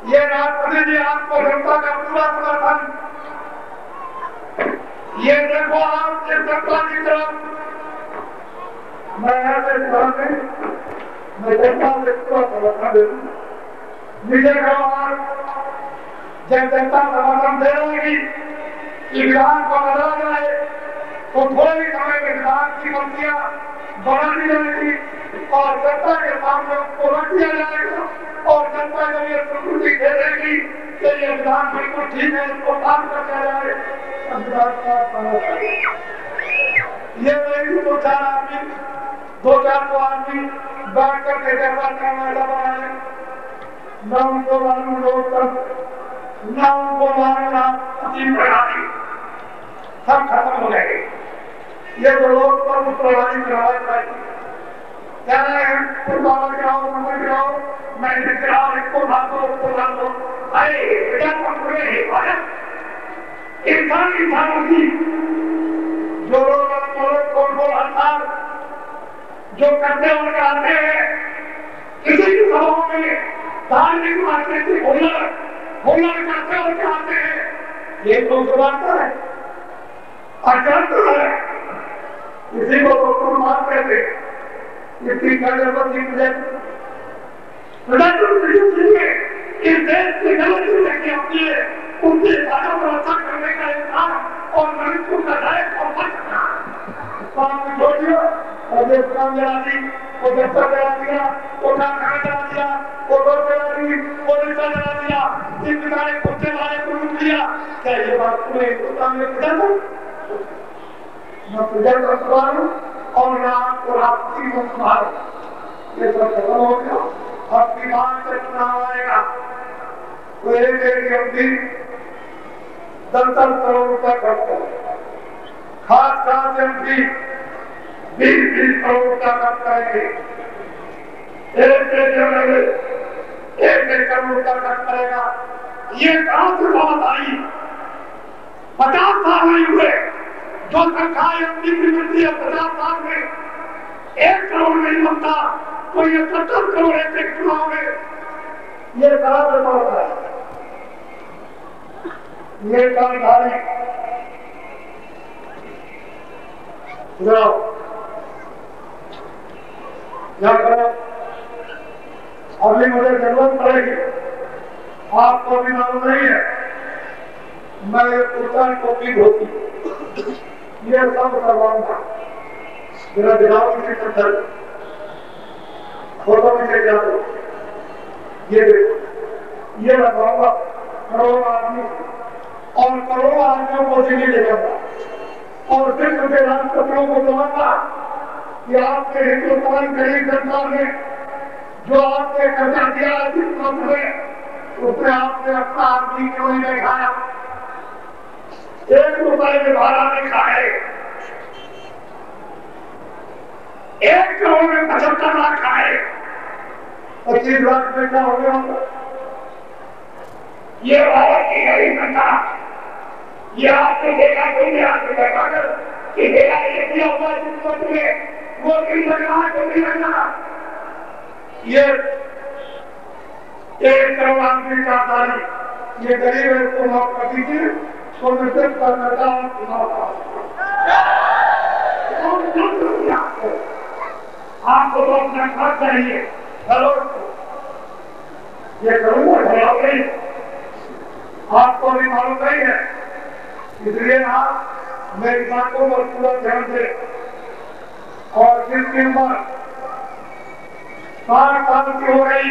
B: ये राष्ट्रपति जी आपको जनता का पूरा समर्थन, ये देखो आप इस जनता की तरफ मैं ऐसे मैं जनता से पूरा समर्थन दे दूँ। मुझे जब जनता समर्थन दे रहेगी कि विधान को बदला जाए तो थोड़े ही समय में विधान की मंत्रियां बढ़ा दी जाएगी और जनता के सामने उसको रख दिया जाएगा और जनता को ये स्वीकृति दे देगी कि ये विधान बिल्कुल ठीक है, इसको पास कर दिया जाए। ये नहीं दो चार आदमी 2-4 आदमी बैठ करके जैसा बनाए न उनको मालूम लोग न उनको मालूम सब खत्म हो गए। ये तो लोग पर प्रणाली कराए क्या है, गिराओ मंदिर गिराओ, मैं गिराओ, इसको भागो उसको भागो। अरे इंसान होगी जो लोग कौन हड़ताल जो करते और कराते हैं किसी भी सभाओं में धार्मिक राजनीतिक हुनर करते और कराते हैं, ये तो सुधारता है अचंत है। इसी को तो तुम बात कहते इसकी इस देश की गलत चीजें होती है उनकी हिफाजत को रक्षा करने का इंसान और मनुष्य का दायित्व और फर्ज छोड़िए और ये काम जला दी, वो दफ्तर जला दिया, वो कारखाना जला दिया, वो रोड जला दी, वो रिक्शा जला दिया, इस प्रकार कुत्ते वाले को लूट लिया। क्या ये बात तुम्हें हिंदुस्तान में प्रजा दो? न प्रजा का सवाल और न आपको राष्ट्रीय को संभालो, ये सब खत्म हो गया। आपकी बात से चुनाव आएगा तो एक व्यक्ति 10 करोड़ रुपया खर्च करेगा, खास एमपी 20 करोड़ रुपया खर्च करेंगे, एक करोड़ रुपया खर्च करेगा। ये कहां से बात आई? 50 साल नहीं हुए जो तनख्वाह एमपी की मिलती है 50 साल में 1 करोड़ नहीं बनता तो ये 70 करोड़ एक चुनाव में ये कहां से बात है? ये जानकारी क्या करो, अभी मुझे जरूरत पड़ेगी, आपको भी मालूम नहीं है। मैं कुर्ता टोपी धोती ये सब करवाऊंगा, मेरा दिलाओ किसी पत्थर फोटो में ले जा दो, ये देखो ये लगवाऊंगा करोड़ों आदमी और करोड़ों आदमियों को दिल्ली ले जाऊंगा और फिर उनके राष्ट्रपतियों को कहूंगा कि आपके हिंदुस्तान गरीब जनता ने जो आपने कर्जा दिया उसमें आपने अपना आदमी क्यों नहीं दिखाया? 1 रुपए में भाड़ा नहीं खाए, 1 करोड़ में 75 लाख खाए, 25 लाख में क्या हो गया? ये भारत की गरीब जनता, ये आपने देखा क्यों नहीं? आपने देखा कर कि मेरा ये दिया हुआ तुम्हें वो भी लगना क्यों नहीं लगना? ये 1 करोड़ आदमी का तारीख ये गरीब है उसको माफ कर दीजिए, तो निश्चित करना आपको तो अपना घर चाहिए, चलो ये करूंगा नहीं, आपको भी मालूम नहीं है, इसलिए आप मेरी बातों को पूरा ध्यान दे। और जिसकी उम्र 60 साल की हो गई,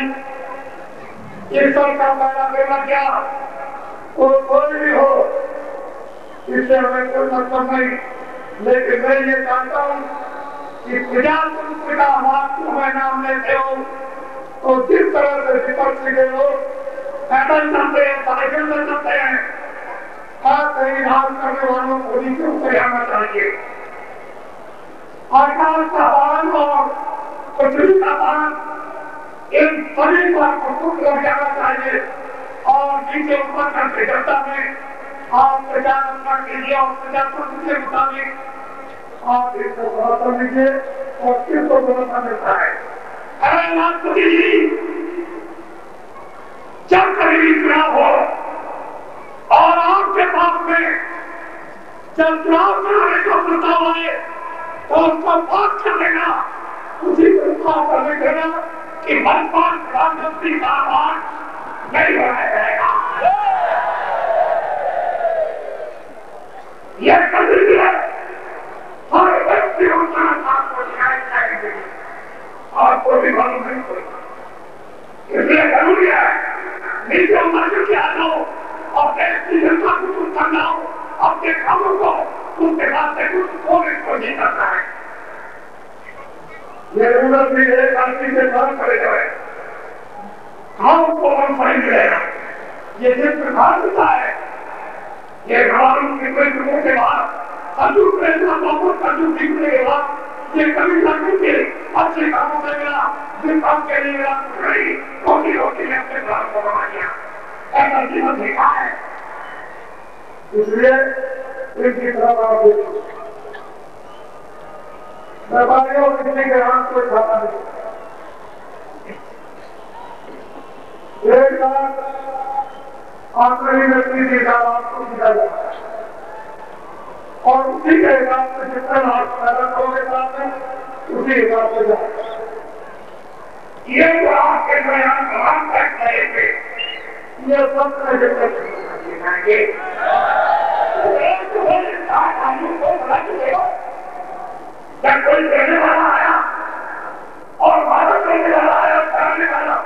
B: ईश्वर का पहला बेटा क्या, वो कोई भी हो, इससे हमें कोई मतलब नहीं, लेकिन मैं ये जानता हूँ कि पिता आपको मैं नाम लेते हो तो जिस तरह से विपक्ष के लोग पैदल चलते हैं, साइकिल में चलते हैं, कहीं हाथ करने वालों को नीचे उतर आना चाहिए। आकाश का बाण और पृथ्वी का बाण इन सभी को प्रस्तुत कर जाना चाहिए और नीचे ऊपर करके जनता में आप प्रचार अपना कीजिए और प्रजातंत्र के मुताबिक आप इसको समर्थन लीजिए और किसको भरोसा मिलता है। अरे राष्ट्रपति जी, जब कभी चुनाव हो और आपके पास में जब चुनाव कराने का प्रस्ताव आए तो उसको बात कर लेना, उसी प्रस्ताव कर देना कि वर्तमान प्रधानमंत्री का आह्वान नहीं बनाया जाएगा। यह कभी है हर व्यक्ति आपको दिखाई जाएगी, आपको भी मालूम नहीं पड़ेगा, इसलिए जरूरी है नीचे उतर के आ जाओ और देश की जनता को कुछ समझाओ, अपने कामों को उनके बाद से कुछ होने को नहीं करना है। ये जरूरत भी है शांति से काम करे जाए, गाँव को हम फल मिलेगा, ये जिस प्रकार होता है, ये गाँव के लोगों के बाद संजू प्रेरणा बहुत संजू सीखने के बाद ये कभी लगने के अच्छे कामों से मिला, जिस काम के लिए मिला नहीं, रोटी रोटी ने अपने घर को बना दिया, ऐसा जीवन देखा है। इसलिए इनकी तरफ आप देखो, व्यापारियों किसी के हाथ कोई खाता नहीं, एक बार आखिरी में 30,000 आपको दिया जाता है और उसी के हिसाब से जितना लाभ पैदा करोगे साथ में उसी हिसाब से जाए। ये जो आपके बयान काम तक करेंगे, ये सब जाएंगे, जब कोई देने वाला आया और भारत लेने वाला आया कराने वाला,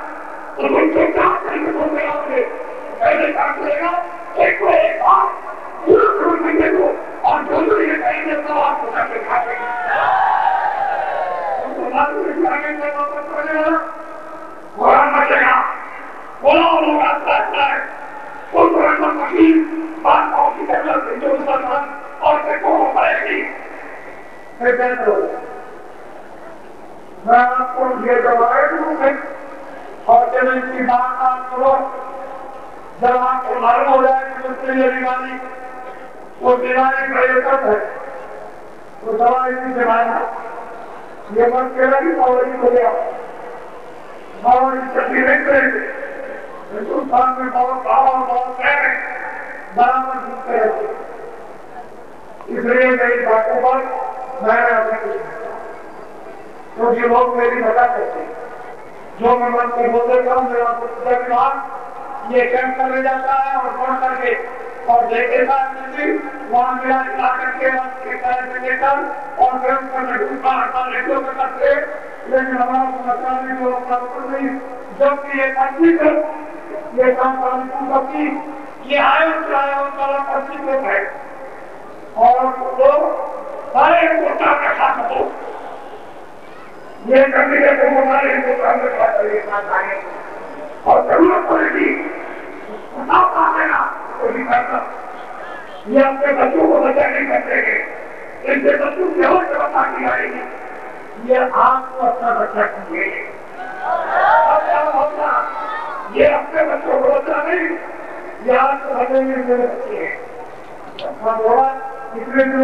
B: तो उनको क्या करेंगे, तो मिलाओगे पहले काम करेगा एक को एक बार पूरा करोड़ महीने को और दोनों ये कहेंगे तो आपको करके खाएंगे, कुरान बचेगा, बोला लोग आता है वो कुरान मशीन बात की जरूरत है जो मुसलमान और से को हो पाएगी। मैं आपको ये दवाई दूंगी और जब इनकी बात आप करो, जब आपको मालूम हो जाए कि उसके लिए बीमारी वो बीमारी प्रयोजन है तो दवा इसी से मारना, ये मत कहना कि दवाई को लिया दवाई चलती नहीं करेंगे, हिंदुस्तान में बहुत भाव बहुत है बराबर झुकते रहते, इसलिए मेरी बातों पर मैंने अपने क्योंकि लोग मेरी मजा करते हैं, जो मैं मन में बोलते करूँ मेरा विभाग ये कैंप करने जाता है और फोन करके और देखेगा वहाँ मेरा ला करके लेकर और कैंप करने रेडियो में करते, लेकिन हमारा समाचार में जो अपना नहीं, जबकि ये 25 ये काम करने ये आए वाला 25 है और वो सारे कोटा में खा सको, ये करने के तो हमारे हिंदुस्तान में खाए और जरूरत पड़ेगी तो करना, ये अपने बच्चों को बचा नहीं कर देंगे, इनके बच्चों की और व्यवस्था की आएगी, ये आपको अपना बच्चा कीजिए, होगा ये अपने बच्चों को बचा नहीं, ये आपको बचेंगे मेरे बच्चे हैं, इसलिए जो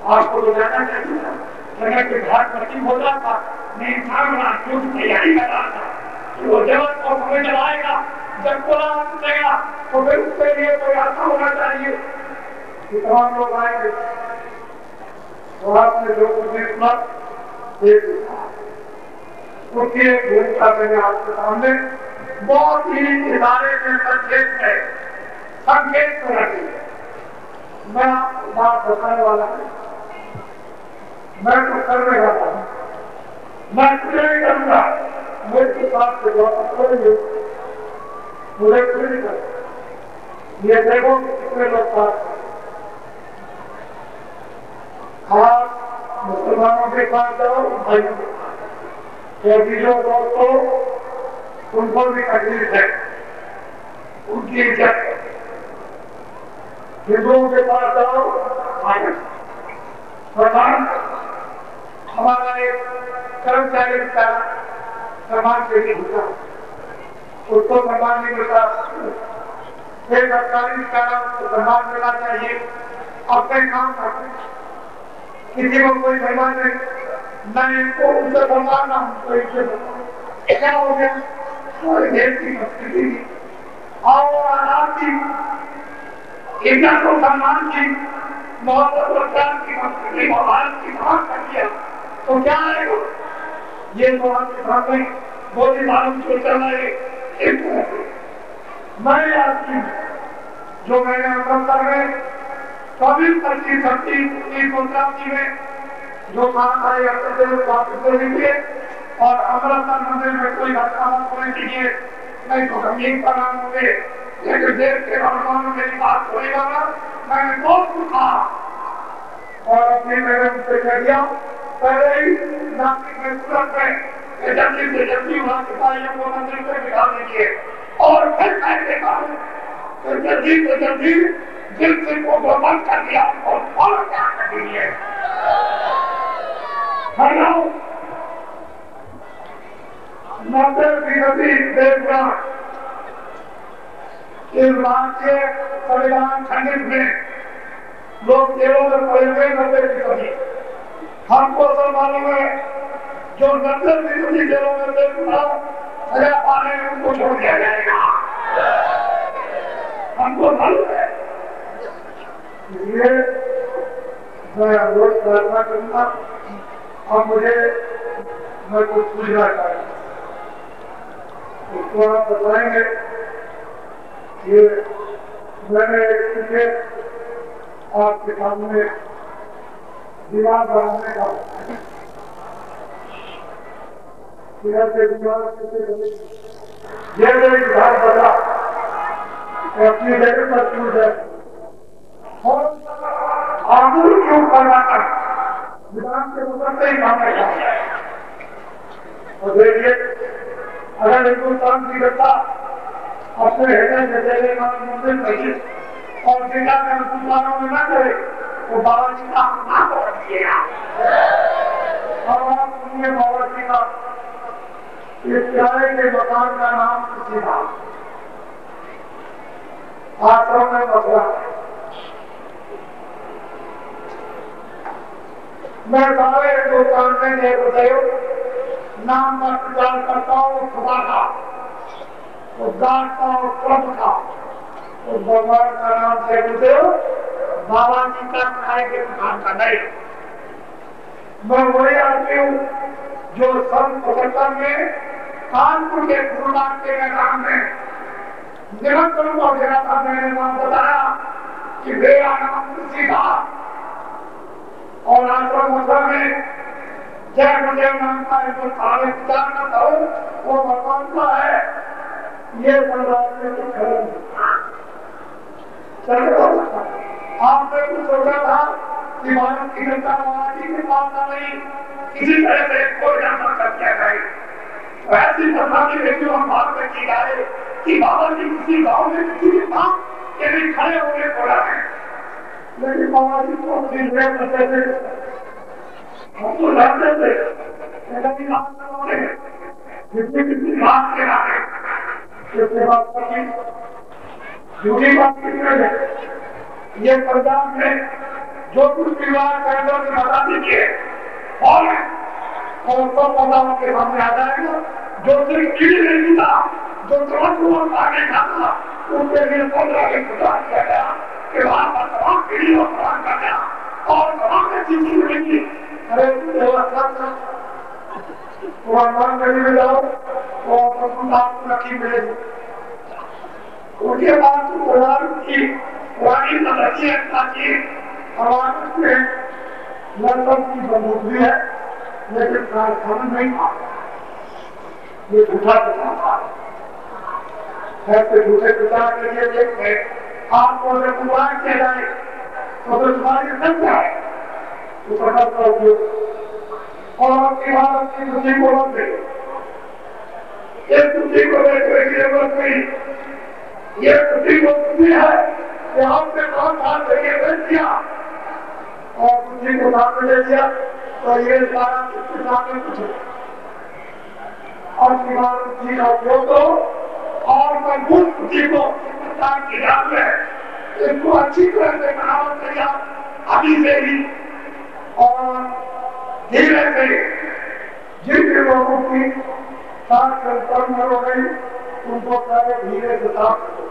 B: आपको तो जाना चाहिए था, जगह के घाट नसीब हो रहा था, मैं इंसान बना क्यों तैयारी कर रहा था, वो जवान को हमें चलाएगा, जब बोला देगा तो फिर उसके लिए कोई आशा होना चाहिए कि तमाम लोग आएंगे। तो आपने जो कुछ सुना उसकी एक भूमिका मैंने आपके सामने बहुत ही इशारे में संकेत में रखी है। मैं आपको बात बताने वाला हूँ, मैं तो करने वाला हूँ, मैं कुछ नहीं करूंगा, मेरे साथ से वापस करेंगे, मुझे कुछ नहीं कर। ये देखो कितने लोग साथ खास मुसलमानों के साथ जाओ, भाइयों के साथ, जो दोस्तों उनको भी तकलीफ है, उनकी इज्जत है। हिंदुओं के पास जाओ, प्रधान हमारा एक कर्मचारी का सम्मान के लिए होता, उसको सम्मान नहीं मिलता। एक सरकारी अधिकारी उसको सम्मान मिलना चाहिए, अपने काम करते, किसी को कोई सम्मान नहीं, न इनको उनसे सम्मान ना हमको इनसे सम्मान। क्या हो गया? हमारे देश की संस्कृति और आजाद की इज्जत और सम्मान की मोहब्बत और प्यार की संस्कृति को भारत की समाप्त कर दिया तो क्या आएगा? ये तो आपके सामने मोदी मालूम जो चल रहे एक मैं आपकी जो मैंने अमृतसर में 24-25-26 में जो कहा था वापिस ले लीजिए और अमृतसर मंदिर में कोई घटना मत होने दीजिए, नहीं तो गंभीर परिणाम होंगे। लेकिन देश के नौजवानों में मेरी बात होगा, मैंने बहुत सुना और अपनी मैंने उनसे कह दिया पहले ही नासिक में सूरत में जल्दी से जल्दी वहां सिपाहियों को मंदिर से निकाल दीजिए और फिर कहते तो जल्दी से जल्दी दिल से को बंद कर दिया और फौरन क्या कर दीजिए। इस बात के संविधान खंडित में लोग जेलों में पड़े हुए 90%। हमको सब मालूम है जो 90% जेलों में सजा पाने उनको छोड़ दिया जाएगा, हमको मालूम है। इसलिए मैं अनुरोध प्रार्थना करूंगा और मैं कुछ पूछना चाहूंगा, उसको आप बताएंगे। ये मैंने क्रिकेट आपके सामने दीवार बनाने का दीवार ये मेरी विधान बता अपनी जगह पर छूट जाए और आंदोलन क्यों करना कर विधान के मुकदमे ही मामले का। और देखिए अगर हिंदुस्तान की जनता अपने हृदय से देने मंदिर नहीं और जिला में मुसलमानों में न करे तो बाबा जी का नाम रखिएगा। और आप सुनिए बाबा जी का इस प्यारे के मकान का नाम सीधा आश्रम में बदला। मैं सारे हिंदुस्तान में देवदेव नाम का प्रचार करता हूँ, खुदा का उद्धार का और क्रम का उस भगवान का नाम देवदेव बाबा जी का किराए के मकान का नहीं। मैं वही आदमी हूँ जो सन 75 में कानपुर के गुरुनाथ के मैदान में निरंतर को गिरा था। मैंने नाम बताया कि मेरा नाम सीधा और आश्रम में जय गुरुदेव नाम का जो सारे विचार न था वो भगवान का है। ये आपने कुछ सोचा था कि भारत की जनता बाबा जी के पास आ गई, किसी तरह से कोई जाना कर दिया जाए। ऐसी सरकारी व्यक्तियों हम बात में की जाए कि बाबा जी किसी गांव में किसी के पास के लिए खड़े होने पड़ा है, लेकिन बाबा जी को अपनी करते थे, हमको जानते थे कितनी बात के नाते कितने बात की झूठी बात कितने है। ये पंजाब में जो कुछ विवाह कैंडर में बता दीजिए और तो पता के सामने आ जाएगा। जो सिर्फ कीड़ी नहीं था, जो तुरंत आगे खाता उनके लिए 15 दिन प्रदान किया गया कि वहां पर तमाम कीड़ी और प्रदान कर गया और तमाम ऐसी चीज मिलेंगी। अरे तो हनुमान गढ़ी में जाओ तो आपको रखी मिलेगी। उसके बाद भगवान की पुरानी तदर्शी आवाज में लड़कों की बंदूक भी है, लेकिन कारखाना नहीं था, ये झूठा पिता था। ऐसे झूठे पिता के लिए देखते आपको अगर कुर्बान किया जाए तो अगर तुम्हारी संख्या है तो प्रकट का उपयोग और आपकी भारत की बुद्धि को रोक दे, इस बुद्धि को देखने की जरूरत नहीं। ये बुद्धि को बुद्धि है कि आपने 5 साल पहले भेज दिया और बुद्धि को साथ ले लिया तो ये सारा किसके सामने कुछ और बुद्धि का उपयोग करो और मजबूत बुद्धि को की रात में इसको अच्छी तरह से बनावट करिए अभी से ही और धीरे से जिन लोगों की साथ संपर्क हो गई उनको पहले धीरे से साफ करो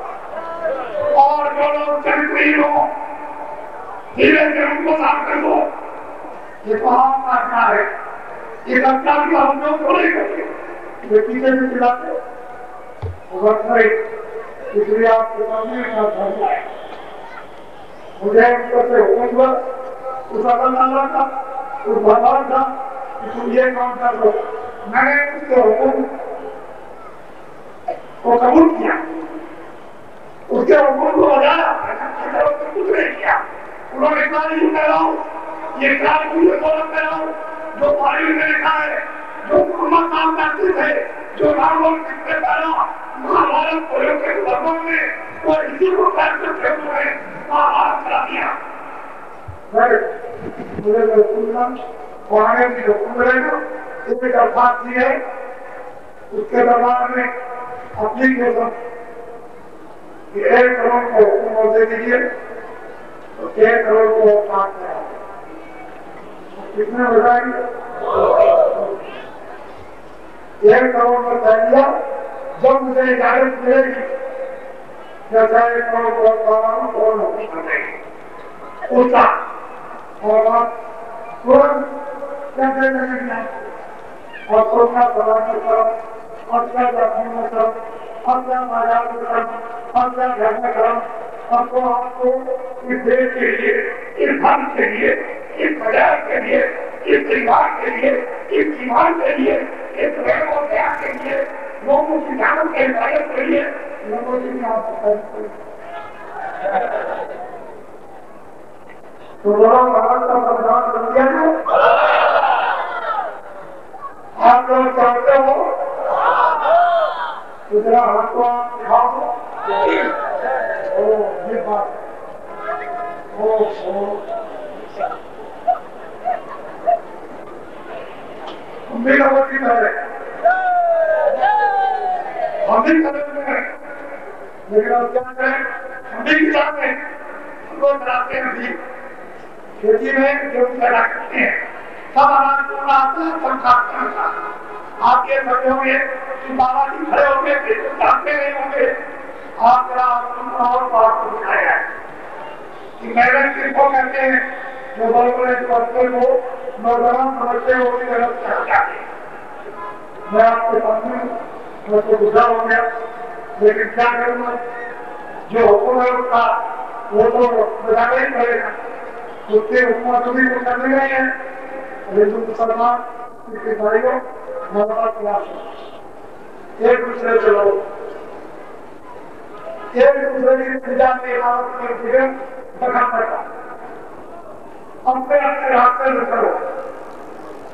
B: और जो लोग चरित्रहीन हो धीरे से उनको साफ कर दो। ये कहाँ करना है, ये घटना का हम लोग तो नहीं करते, ये पीछे भी खिलाते इसलिए आपके सामने का धर्म है। मुझे ऊपर से हुक्म हुआ उस अल्लाह का उस भगवान का कि तुम ये काम कर लो। मैंने उसके हुक्म को कबूल किया, उसके हुक्म को बजाया, कुछ नहीं किया। उन्होंने कहा कह रहा हूँ ये कार्य मुझे गौरव कर रहा हूँ जो पानी में लिखा है, जो काम करते थे, जो रावण कितने पैदा महाभारत प्रयोग के धर्मों में और इसी को करते हुए महाभारत करा दिया। मुझे सुनना पढ़ाने की जो रहेगा इसमें दरखास्त दी है उसके दरबार में एप्लीकेशन 1 करोड़ को हुक्म दे दीजिए तो 1 करोड़ को काट देगा। कितने बताएंगे 1 करोड़ में तय दिया। जब मुझे इजाजत मिलेगी जैसा 1 करोड़ को उसका और तुरंत कैसे लगेगी और कोरोना समाज में करो और क्या जातियों में करो और क्या बाजार में करो और क्या घर में करो और तो आपको इस देश के लिए, इस धर्म के लिए, इस बाजार के लिए, इस परिवार के लिए, इस जीवन के लिए, इस प्रेम और त्याग के लिए, लोगों की जानों के हिफाजत के लिए लोगों की तो लोग भारत का संविधान बन गया है। आप लोग चाहते हो दूसरा हाथ को आप दिखाओ। ओ ये बात हम भी खबर की तरह हम भी खबर में लेकिन अब क्या करें, हम भी किसान हैं, हम लोग बनाते हैं भी खेती में जो पैदा करते हैं सब अनाज को बनाते हैं, सब खाते हैं। आप ये समझे होंगे कि बाबा जी खड़े होंगे फिर जानते नहीं होंगे। आप जरा और बात को दिखाया है कि मेहनत किसको कहते हैं जो बड़े बड़े पत्थर को नौजवान समझते हो कि गलत कर जाते हैं। मैं आपके सामने मैं तो गुजरा हो गया लेकिन क्या करूँगा, जो हुक्म है उसका वो तो बताना ही पड़ेगा। उसके हुक्म कभी को करने गए हैं हिंदू मुसलमान ईसाइयों एक दूसरे से लो, एक दूसरे की पूजा में दखल करता अपने अपने रास्ते में करो।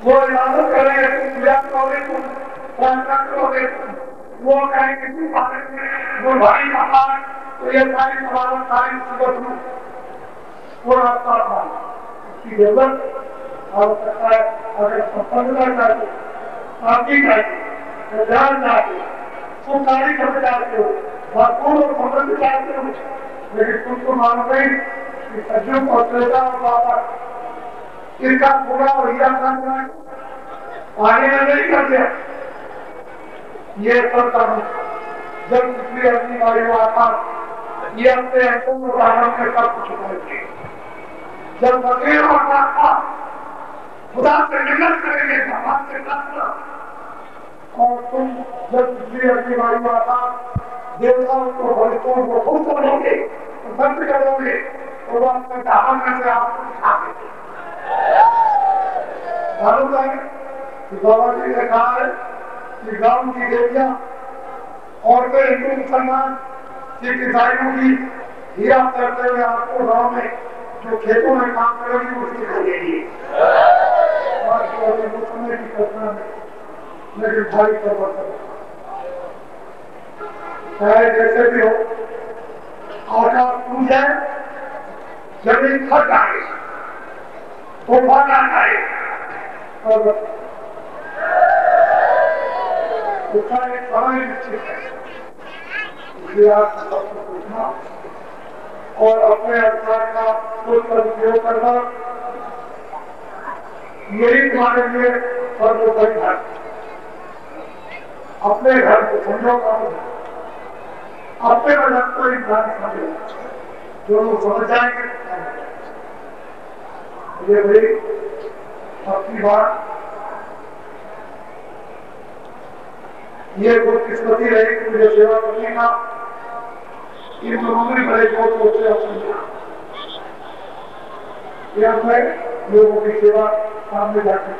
B: वो इबादत करेंगे तुम पूजा करोगे, तुम प्रार्थना करोगे, वो कहेंगे तुम वो भाई का पाठ तो ये सारी सवाल सारी मुसीबत में वो रास्ता उसकी जरूरत आवश्यकता है। अगर संपन्नता चाहिए, शांति चाहिए, ध्यान चाहिए, सुखारी खबर चाहते हो, भरपूर और समृद्ध चाहते हो, लेकिन तुमको मालूम नहीं कि सज्जन और त्रेता और बाबा इनका पूरा और हीरा खान आगे नहीं कर दिया। ये सब काम जब पिछली अपनी वाली आता ये अपने अंतिम उदाहरण में सब कुछ करेंगे। जब फकीर और खुदा से मिन्नत करेंगे, भगवान से प्रार्थना और तुम जब पिछली अगली बारी में आता देवताओं को बलितों को खुद करोगे तो दंड करोगे तो वो अपने दामन में से आपको उठा देंगे। मालूम है कि बाबा जी ने कहा है कि गांव की देवियां और वे हिंदू मुसलमान सिख ईसाइयों की हीरा करते हुए आपको गांव में जो खेतों में काम करेगी उसकी दिखाई देगी। समय की कल्पना में लेकिन भारी परिवर्तन चाहे जैसे भी हो आकाश टूट जाए जमीन फट जाए तूफान आ जाए और उसका एक समय निश्चित है। इसलिए आप सबको पूछना और अपने अधिकार का कुछ सदुपयोग करना यही तुम्हारे लिए सर्वोपरि है। अपने घर को समझो अपने बजट को इंसान समझो जो लोग समझ जाएंगे ये भाई अपनी बात ये बहुत किस्मती रही कि मुझे सेवा करने का इन दोनों में बड़े जोर सोचे अपने लोगों की सेवा सामने जाकर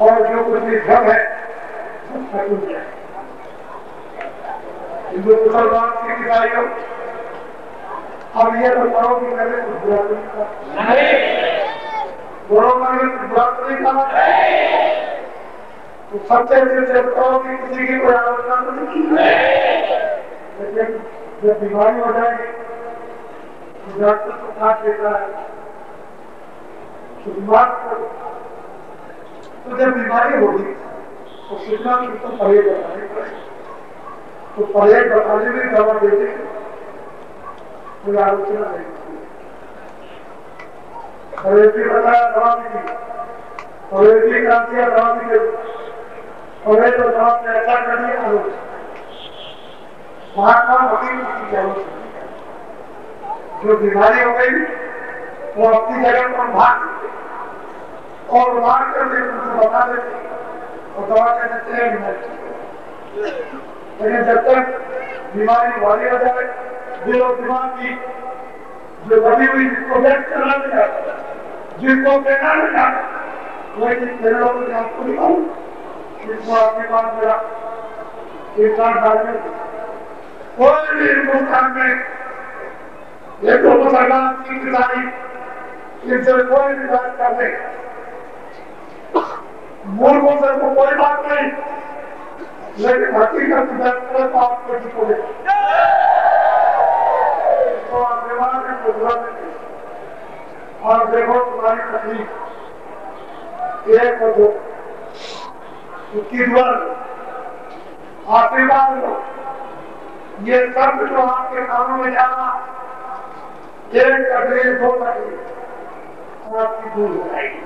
B: और जो कुछ भी धर्म है हिंदू मुसलमान सिख ईसाइयों अब ये बताओ कि मैंने कुछ बुरा नहीं कहा मैंने कुछ बुरा नहीं कहा तो सबसे से बताओ कि किसी की कोई आलोचना तो नहीं की लेकिन जब बीमारी हो जाएगी तो डॉक्टर को साथ देता है तो जब बीमारी होगी तो कितना तो परहेज बताने पड़ेगा तो परहेज बताने में दवा देते कोई आलोचना नहीं परहेज भी बताया दवा भी दी परहेज भी करा दिया दवा भी दे परहेज और दवा से ऐसा कर दिया आलोचना महात्मा वकील की आलोचना जो बीमारी हो गई वो अपनी जगह पर भाग और भाग करके उनको बता देते और दवा कर देते हैं लेकिन जब तक बीमारी भारी हो जाए दिल और दिमाग की जो बनी हुई जिसको व्यक्त करना नहीं आता जिसको कहना नहीं आता वही मेरे लोगों ने आपको दिखाऊं जिसको आपके पास मेरा एक साथ डालने कोई भी हिंदुस्तान में ये तो मुसलमान सिख ईसाई इनसे कोई भी बात कर ले मूर्खों से तो कोई बात नहीं लेकिन हकीकत में आपको जितोगे तो आप बीमार में बुझा देंगे और देखो तुम्हारी तकलीफ एक हो दो उसकी दुआ आशीर्वाद लो ये सब जो आपके कानों में जाना एक तकलीफ हो तकलीफ आपकी दूर हो जाएगी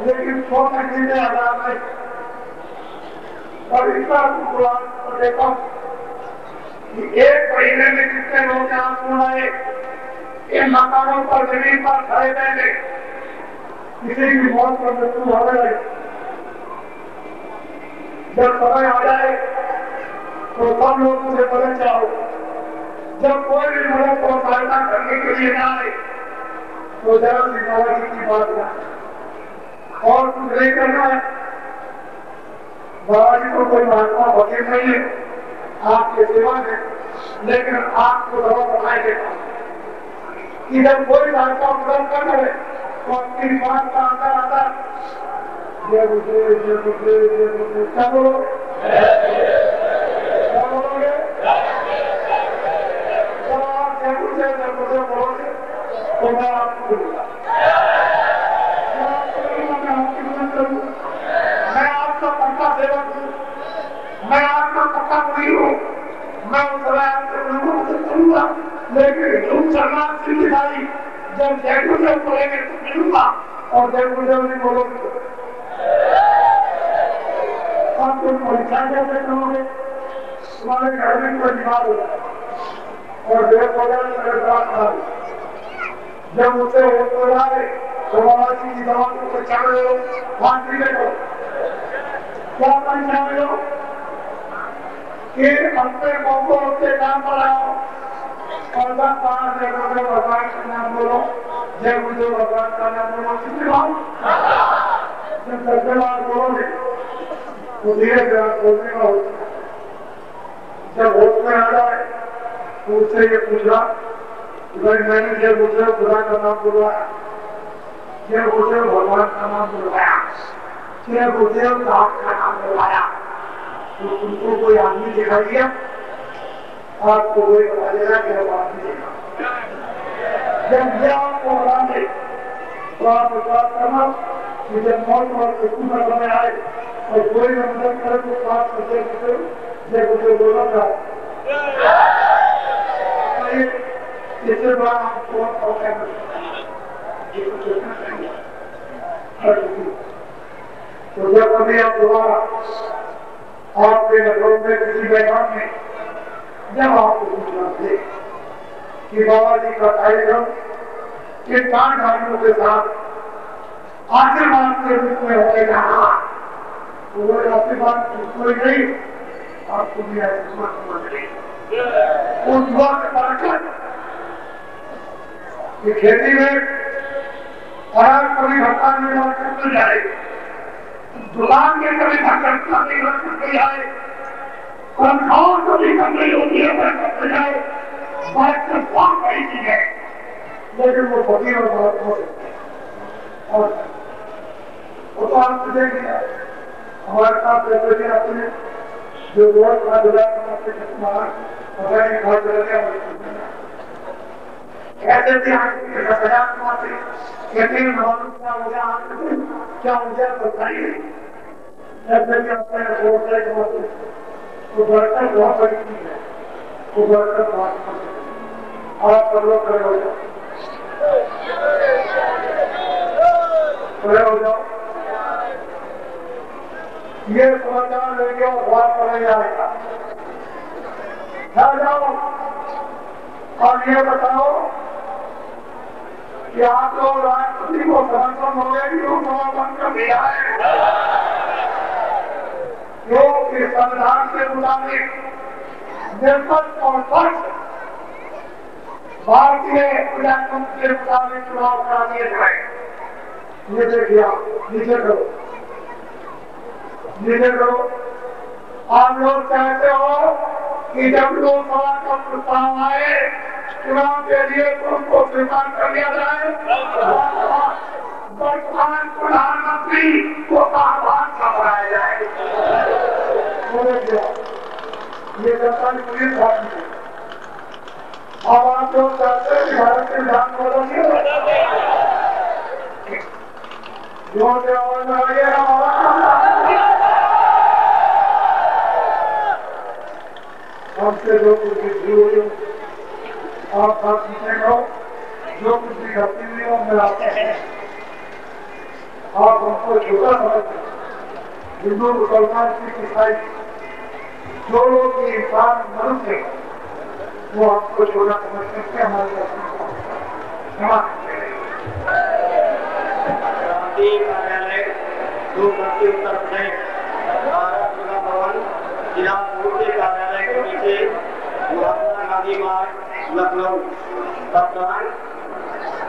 B: लेकिन 100 तकलीफें आजाद नहीं और इतना कुरान देखो कि एक महीने में कितने लोग आंसू आए इन मकानों पर जमीन पर खड़े बैठे किसी की मौत पर मृत्यु हो गई जब समय आ जाए तो सब लोग उसे मदद चाहो जब कोई भी मदद को सहायता करने के लिए ना आए तो जरा सी बाबा की बात ना और कुछ नहीं करना है बाबा जी को कोई महात्मा वकील नहीं है आपके सेवा में लेकिन आपको दवा बनाए देगा कि जब कोई सहायता उपलब्ध कर रहे तो आपकी बात का अंदर आता जय गुरुदेव क्या बोलोगे क्या बोलोगे जब आप जय गुरुदेव बोलोगे तो मैं आपको बोलूंगा मैं आपका पक्का सेवक हूँ मैं आपका पक्का मुरीद हूँ मैं उस समय आपके लोगों से करूंगा लेकिन तुम सलमान सिंह की भाई जब जय गुरुदेव बोलेंगे तो मिलूंगा और जय गुरुदेव नहीं बोलोगे तो आप तुम परीक्षा कैसे करोगे तुम्हारे घर में कोई बीमार हो जाए और देव हो जाए अगर दवा जब उसे हो जाए तो बाबा जी की दवा को चढ़ लो वहां ठीक है क्या परेशान हो कि अपने को उसके नाम बढ़ाओ और 10 भगवान का नाम बोलो, जय गुरु भगवान का नाम बोलो, कितनी बार जब 10 बार बोलोगे तो धीरे धीरे बोलने का होता है। जब होश में आ जाए तो उससे ये पूछा भाई मैंने जय गुरु खुदा का नाम बुलवाया, जय गुरु भगवान का नाम बुलवाया, जय गुरुदेव दास का नाम बुलवाया, तो तुमको कोई आदमी दिखाई दिया? आपको कोई बता देगा कि अब आदमी देखा। जब यह आपको बताने तो आप विश्वास करना कि जब मौत और मृत्यु का समय आए और कोई न मदद करे तो पास करते जय गुरु बोला था। इससे बड़ा आपको तो जब कभी आप दोबारा आपके नगरों में किसी मैदान में जब आपको पूछना थे कि बाबा जी का कार्यक्रम किन ढालियों के साथ आशीर्वाद के रूप में होने जा रहा, तो वो आशीर्वाद कोई नहीं आपको भी आशीर्वाद समझ रही उस वक्त बरकत कि खेती में अनाज कभी घटना नहीं बढ़ जाए, दुकान में कभी घटना नहीं बढ़ जाए, तनख्वाह कभी कम नहीं होती है बढ़ जाए, बात से बहुत बड़ी चीज है। लेकिन वो फकीर और बहुत हो सकते हैं और वो तो आप देखेंगे हमारे साथ पैसे भी आते हैं जो रोज 5,000 कमाते हैं, पता नहीं घर चले गया कहते थे 10,000 कमाते कहते हैं क्या हो गया बताइए। ऐसे भी अपने रोड से कमाते तो बर्तन बहुत बड़ी चीज है, वो बर्तन बहुत आप सब लोग खड़े हो जाओ, खड़े हो जाओ। ये समाचार लेंगे और बात करने जाएगा, जाओ और ये बताओ कि आप लोग राष्ट्रपति को समर्थन हो गए कि लोकसभा बंद कर दिया है, जो कि संविधान के मुताबिक निर्पक्ष और पक्ष भारतीय प्रजातंत्र के मुताबिक चुनाव करा दिए गए। ये देखिए आप नीचे करो, नीचे करो। आप लोग चाहते हो कि जब लोकसभा का प्रस्ताव आए चुनाव के लिए तो उनको स्वीकार कर लिया जाए, वर्तमान प्रधानमंत्री को आह्वान कराया जाए। ये जनता की पूरी बात है। अब आप लोग चाहते हैं कि भारत के विधान बदलिए, जोर से आवाज लगाइए। हमसे जो कुछ भी हुई आप बात सुनते रहो, जो कुछ भी घटती हुई हो मिलाते हैं। आप हमको छोटा समझते हिंदू मुसलमान सिख ईसाई जो लोग इंसान मनुष्य वो हमको छोटा समझ करके हमारे
A: कार्यालय उत्तर प्रदेश भारत जिला भवन जिला पूर्वी कार्यालय के पीछे महात्मा गांधी मार्ग लखनऊ सप्ताह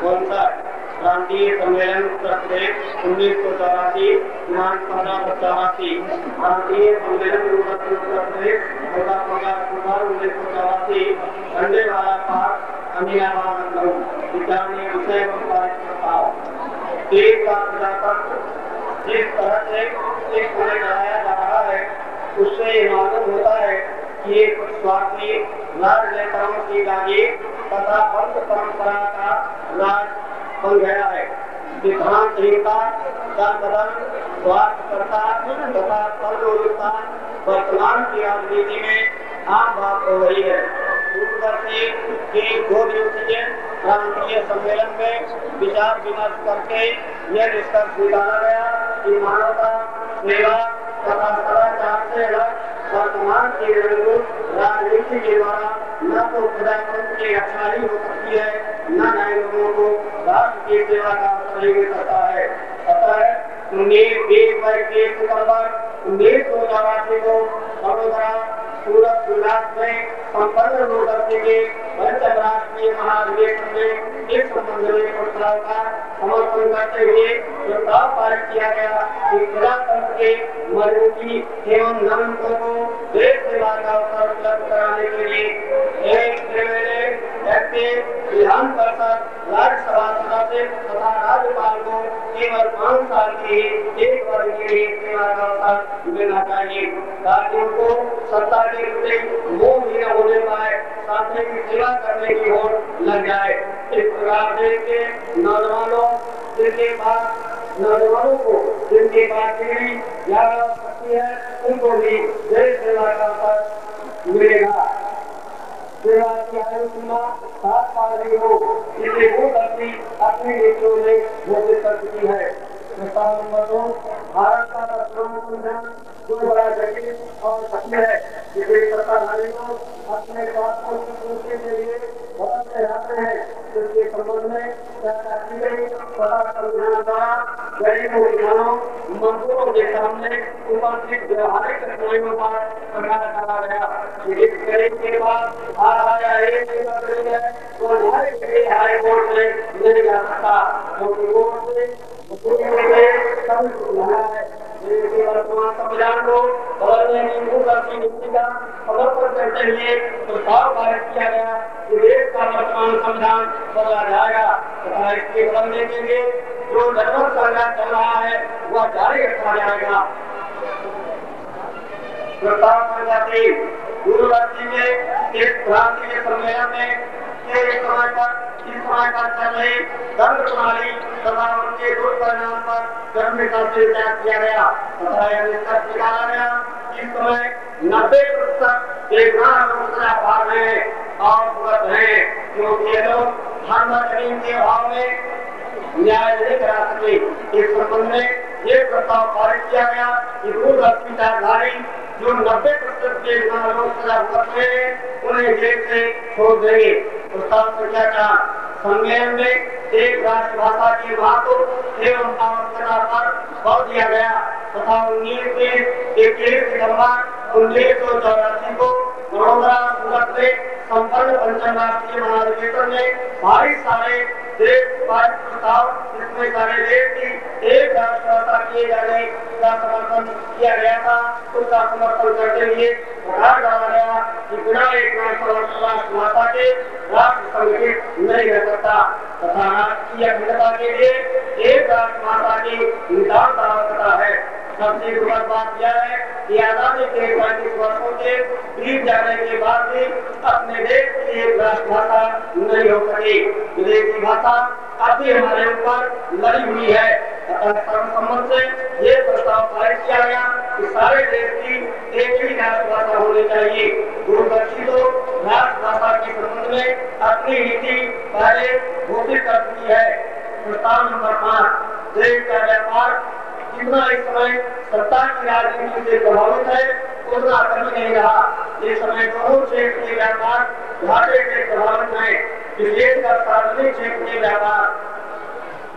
A: 59 प्रांतीय सम्मेलन उत्तर प्रदेश 1984 दिनांक 15/84 प्रांतीय सम्मेलन उत्तर प्रदेश 15 अक्टूबर 1984 झंडेवाला पार्क अमीनाबाद लखनऊ विचारणीय विषय एवं प्रस्ताव। देश का प्रजातंत्र जिस तरह से एक समय चलाया जा रहा है उससे ये मालूम होता है कि एक स्वार्थी राजनेताओं की जागीर तथा पंथ परंपरा का राज बन गया है। सिद्धांतहीनता का कदम स्वार्थकर्ता तथा सर्वोत्ता वर्तमान की राजनीति में आम बात हो रही है। दूरदर्शी के 2 दिवसीय प्रांतीय सम्मेलन में विचार विमर्श करके यह निष्कर्ष निकाला गया कि मानवता सेवा तथा सदाचार से अलग वर्तमान की राजनीति के द्वारा न तो प्रजातंत्र की रक्षा ही हो सकती है न नए लोगों को राष्ट्र की सेवा का अवसर मिल सकता है। अतः 19-20 के 1984 को वडोदरा सूरत गुजरात में संपन्न दूरदर्शी के पंचम राष्ट्रीय महाधिवेशन में इस संबंध में प्रस्ताव का समर्थन करते हुए प्रस्ताव पारित किया गया कि प्रजातंत्र के मजबूती एवं नमनों को देश सेवा का अवसर उपलब्ध कराने के लिए एक विधान परिषद राज्यसभा सदस्य तथा राज्यपाल को केवल 5 साल की एक वर्ष के लिए सेवा का अवसर मिलना चाहिए ताकि उनको सत्ता के प्रति मोह भी न होने पाए, साथ ही सेवा करने की ओर लग जाए। इस प्रकार देश के नौजवानों को जिनके पास डिग्री या शक्ति है उनको भी देश सेवा का अवसर मिलेगा। सेवा की आयु सीमा 7 साल की हो, इसे दूरदर्शी अपनी नीतियों में घोषित कर चुकी है। प्रस्ताव नंबर 2, भारत का वर्तमान संविधान कोई बड़ा जटिल और कठिन है, जिसे सत्ताधारी को अपने स्वास्थ्य की पूर्ति के लिए बदलते रहते हैं। इसके संबंध में चर्चा की गई तथा संविधान द्वारा गरीबों किसानों मजदूरों के सामने उपस्थित व्यवहारिक कठिनाइयों पर प्रकाश डाला गया। इस गरीब के पास आया है तो न्याय के लिए हाई कोर्ट में नहीं जा सकता, क्योंकि कोर्ट से वर्तमान संविधान को बदलने की दूरदर्शी नीति का समर्थन करते हुए प्रस्ताव पारित किया गया कि देश का वर्तमान संविधान बदला जाएगा तथा इसके बदलने के लिए जो जनमत संघर्ष चल रहा है वह जारी रखा जाएगा। प्रस्ताव संख्या 3, दूरदर्शी के इस क्रांति के सम्मेलन में इस समय पर चल रही दंड प्रणाली तथा उनके दुष्परिणाम पर गंभीरता से विचार किया गया तथा यह निष्कर्ष निकाला गया कि इस समय 90% बेगुनाह लोग सजा पा रहे हैं और भुगत रहे हैं, क्योंकि ये लोग धर्म जमीन के अभाव में न्याय नहीं करा सके। इस संबंध में ये प्रस्ताव पारित किया गया कि दूरदर्शी चारधारी जो 90% बेगुनाह लोग सजा भुगत रहे हैं उन्हें जेल से छोड़ देंगे। प्रस्ताव संख्या 4, संज्ञान में एक राष्ट्रभाषा की महत्व एवं आवश्यकता पर बल दिया गया तथा 19 सितंबर 1984 को वडोदरा सूरत में संपन्न पंचम राष्ट्रीय महाधिवेशन में भारी सारे देश प्रस्ताव जिसमें सारे देश की एक राष्ट्रभाषा किए जाने का समर्थन किया गया था, उसका समर्थन करते हुए प्रकाश डाला गया कि बिना एक राष्ट्रभाषा के राष्ट्र संगठित नहीं रह सकता तथा राष्ट्रीय अखंडता के लिए एक राष्ट्रभाषा की नितांत आवश्यकता है। सबसे दुखद बात यह है कि आजादी के 35 वर्षों के बीत जाने के बाद भी अपने देश की एक राष्ट्रभाषा नहीं हो सकी। विदेशी भाषा अब भी हमारे ऊपर लड़ी हुई है। सर्वसम्मत से ये प्रस्ताव पारित किया गया कि सारे देश की एक ही राष्ट्रभाषा होनी चाहिए। दूरदर्शी तो राष्ट्रभाषा के संबंध में अपनी नीति पहले घोषित कर चुकी है। प्रस्ताव नंबर 5, देश का व्यापार जितना इस समय सत्ता की राजनीति से प्रभावित है उतना कभी नहीं रहा। इस समय दोनों क्षेत्र के व्यापार घाटे से प्रभावित है, विशेषकर सार्वजनिक क्षेत्र के व्यापार।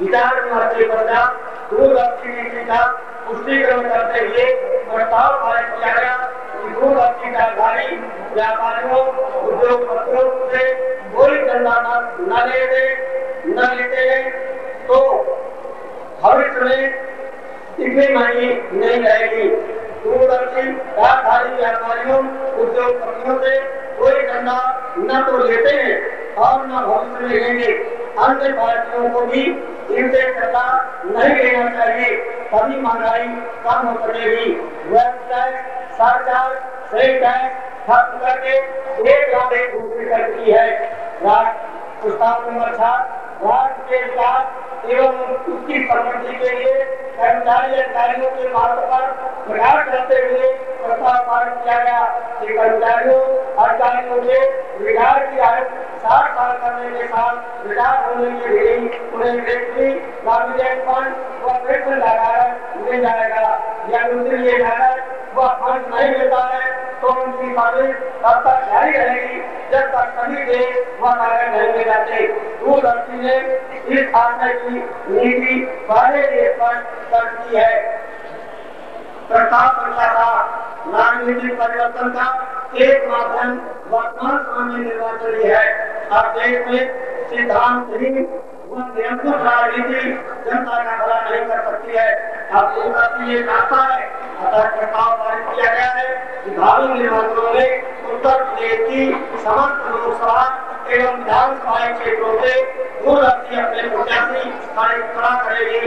A: विचार विमर्श के पश्चात दूरदर्शी नीति का पुष्टिकरण करते हुए प्रस्ताव पारित किया गया कि दूरदर्शी चारधारी व्यापारियों उद्योगपतियों से कोई चंदा न लेते हैं तो भविष्य में इतनी महंगी नहीं रहेगी। दूरदर्शी चारधारी व्यापारियों उद्योगपतियों से कोई चंदा न तो लेते हैं और न भविष्य में लेंगे। अन्य पार्टियों को भी इनसे चंदा नहीं लेना चाहिए, तभी महंगाई कम हो सकेगी। Wealth tax, surcharge, sale tax खत्म करके एक राशि दूसरी करती है। प्रस्ताव नंबर 6, राष्ट्र के विकास एवं उसकी समृद्धि के लिए कर्मचारी अधिकारियों के मार्ग पर प्रयास करते हुए प्रस्ताव पारित किया गया कि कर्मचारियों अधिकारियों के रिटायर की आयु 60 साल करने के साथ रिटायर होने के लिए उन्हें ग्रेजुटी प्रोविडेंट फंड व पेंशन लगाकर मिल जाएगा। यदि उनके लिए वह फंड नहीं मिलता है तो उनकी सर्विस तब तक जारी रहेगी जब तक सभी देश वह कार्य नहीं ले जाते। दूरदर्शी ने इस आशय की नीति पहले ही स्पष्ट कर दी है। प्रस्ताव संख्या का राजनीतिक परिवर्तन का एक माध्यम वर्तमान समय में निर्वाचन ही है। अब देश में सिद्धांतहीन व निरंकुश राजनीति जनता का भला नहीं कर सकती है। अब दूरदर्शी ये चाहता है, अतः प्रस्ताव पारित किया गया है कि भावी निर्वाचनों में उत्तर प्रदेश की समस्त लोकसभा एवं विधानसभा क्षेत्रों से दूरदर्शी अपने प्रत्याशी खड़ा करेगी।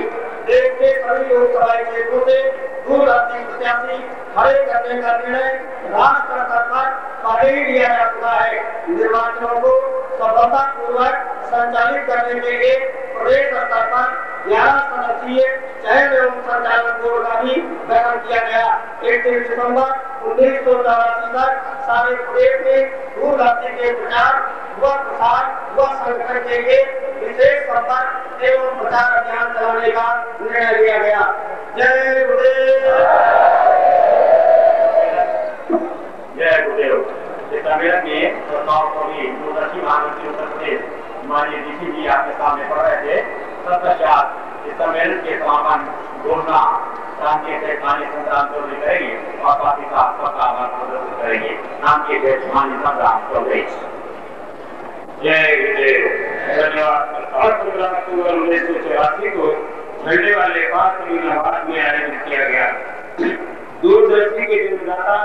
A: देश के सभी लोकसभा क्षेत्रों से दूरदर्शी प्रत्याशी खड़े करने का निर्णय राष्ट्र स्तर पर पहले ही लिया जा चुका है। निर्वाचनों को सफलतापूर्वक संचालित करने के लिए प्रदेश स्तर पर 11 सदस्यीय चयन एवं संचालन बोर्ड का भी गठन किया गया। 31 दिसंबर 1984 तक सारे प्रदेश में दूरदर्शी के प्रचार व प्रसार व संगठन के लिए विशेष संपर्क एवं प्रचार अभियान चलाने का निर्णय लिया गया। जय गुरुदेव।
C: जय गुरुदेव। इस सम्मेलन में प्रस्ताव को भी दूरदर्शी महामंत्री उत्तर प्रदेश माननीय डीसी जी आपके सामने पढ़ रहे थे। तत्पश्चात इस सम्मेलन के समापन घोषणा शांति से माननीय संग्राम चौधरी करेंगे और साथ ही साथ सबका आभार प्रदर्शित करेंगे। नाम के अध्यक्ष माननीय संग्राम चौधरी। जय गुरुदेव। धन्यवाद। 1984 को झंडे वाले 5 इलाहाबाद में आयोजित किया गया। दूरदर्शी के जन्मदाता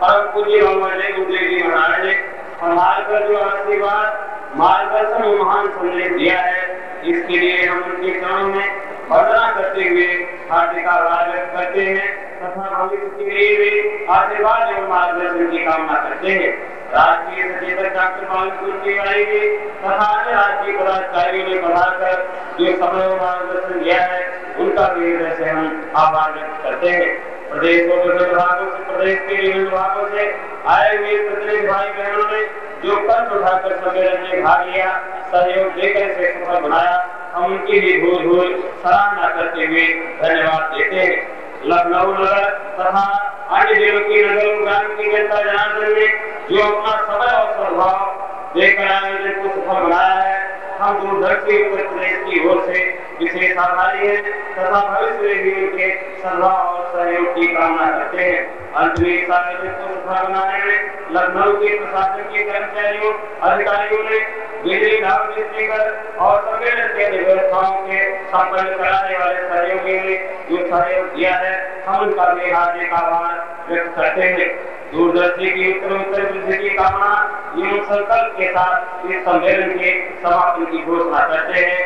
C: परम पूज्य बाबा गुरुदेव जी महाराज ने हमारे पर जो आशीर्वाद मार्गदर्शन और महान संदेश दिया है, इसके लिए हम उनके चरणों में वंदना करते हुए हार्दिक आभार व्यक्त करते हैं तथा भविष्य के लिए भी आशीर्वाद एवं मार्गदर्शन की कामना करते हैं। राष्ट्रीय सचेतक डॉक्टर बालकृष्ण तिवारी जी तथा अन्य राष्ट्रीय पदाधिकारियों ने बढ़ाकर जो समय मार्गदर्शन दिया है, उनका भी हृदय से हम आभार व्यक्त करते हैं। प्रदेश के विभिन्न विभागों से, प्रदेश के विभिन्न विभागों से आए हुए प्रतिनिधि भाई बहनों ने जो कष्ट उठाकर सम्मेलन में भाग लिया, सहयोग देकर इसे सफल बनाया, हम उनके लिए भूल सराहना करते हुए धन्यवाद देते हैं। लखनऊ नगर तथा अन्य जिलों की नगर ग्राम की जनता जनार्दन ने जो अपना समय और सद्भाव देकर आयोजन को सफल बनाया है, हम दूरदर्शी उत्तर प्रदेश की ओर से विशेष आभारी है तथा भविष्य में भी उनके सद्भाव और सहयोग की कामना करते हैं। अंत में इस आयोजन को सफल बनाने में लखनऊ के प्रशासन के कर्मचारियों अधिकारियों ने बिजली लाभ डिस्ट्रिक्ट और सम्मेलन के व्यवस्थाओं के संपन्न कराने वाले सहयोगियों ने जो सहयोग दिया है, हम उनका भी हार्दिक आभार व्यक्त करते हैं। दूरदर्शी की उत्तर वृद्धि की कामना एवं संकल्प के साथ इस सम्मेलन के समापन की घोषणा करते हैं।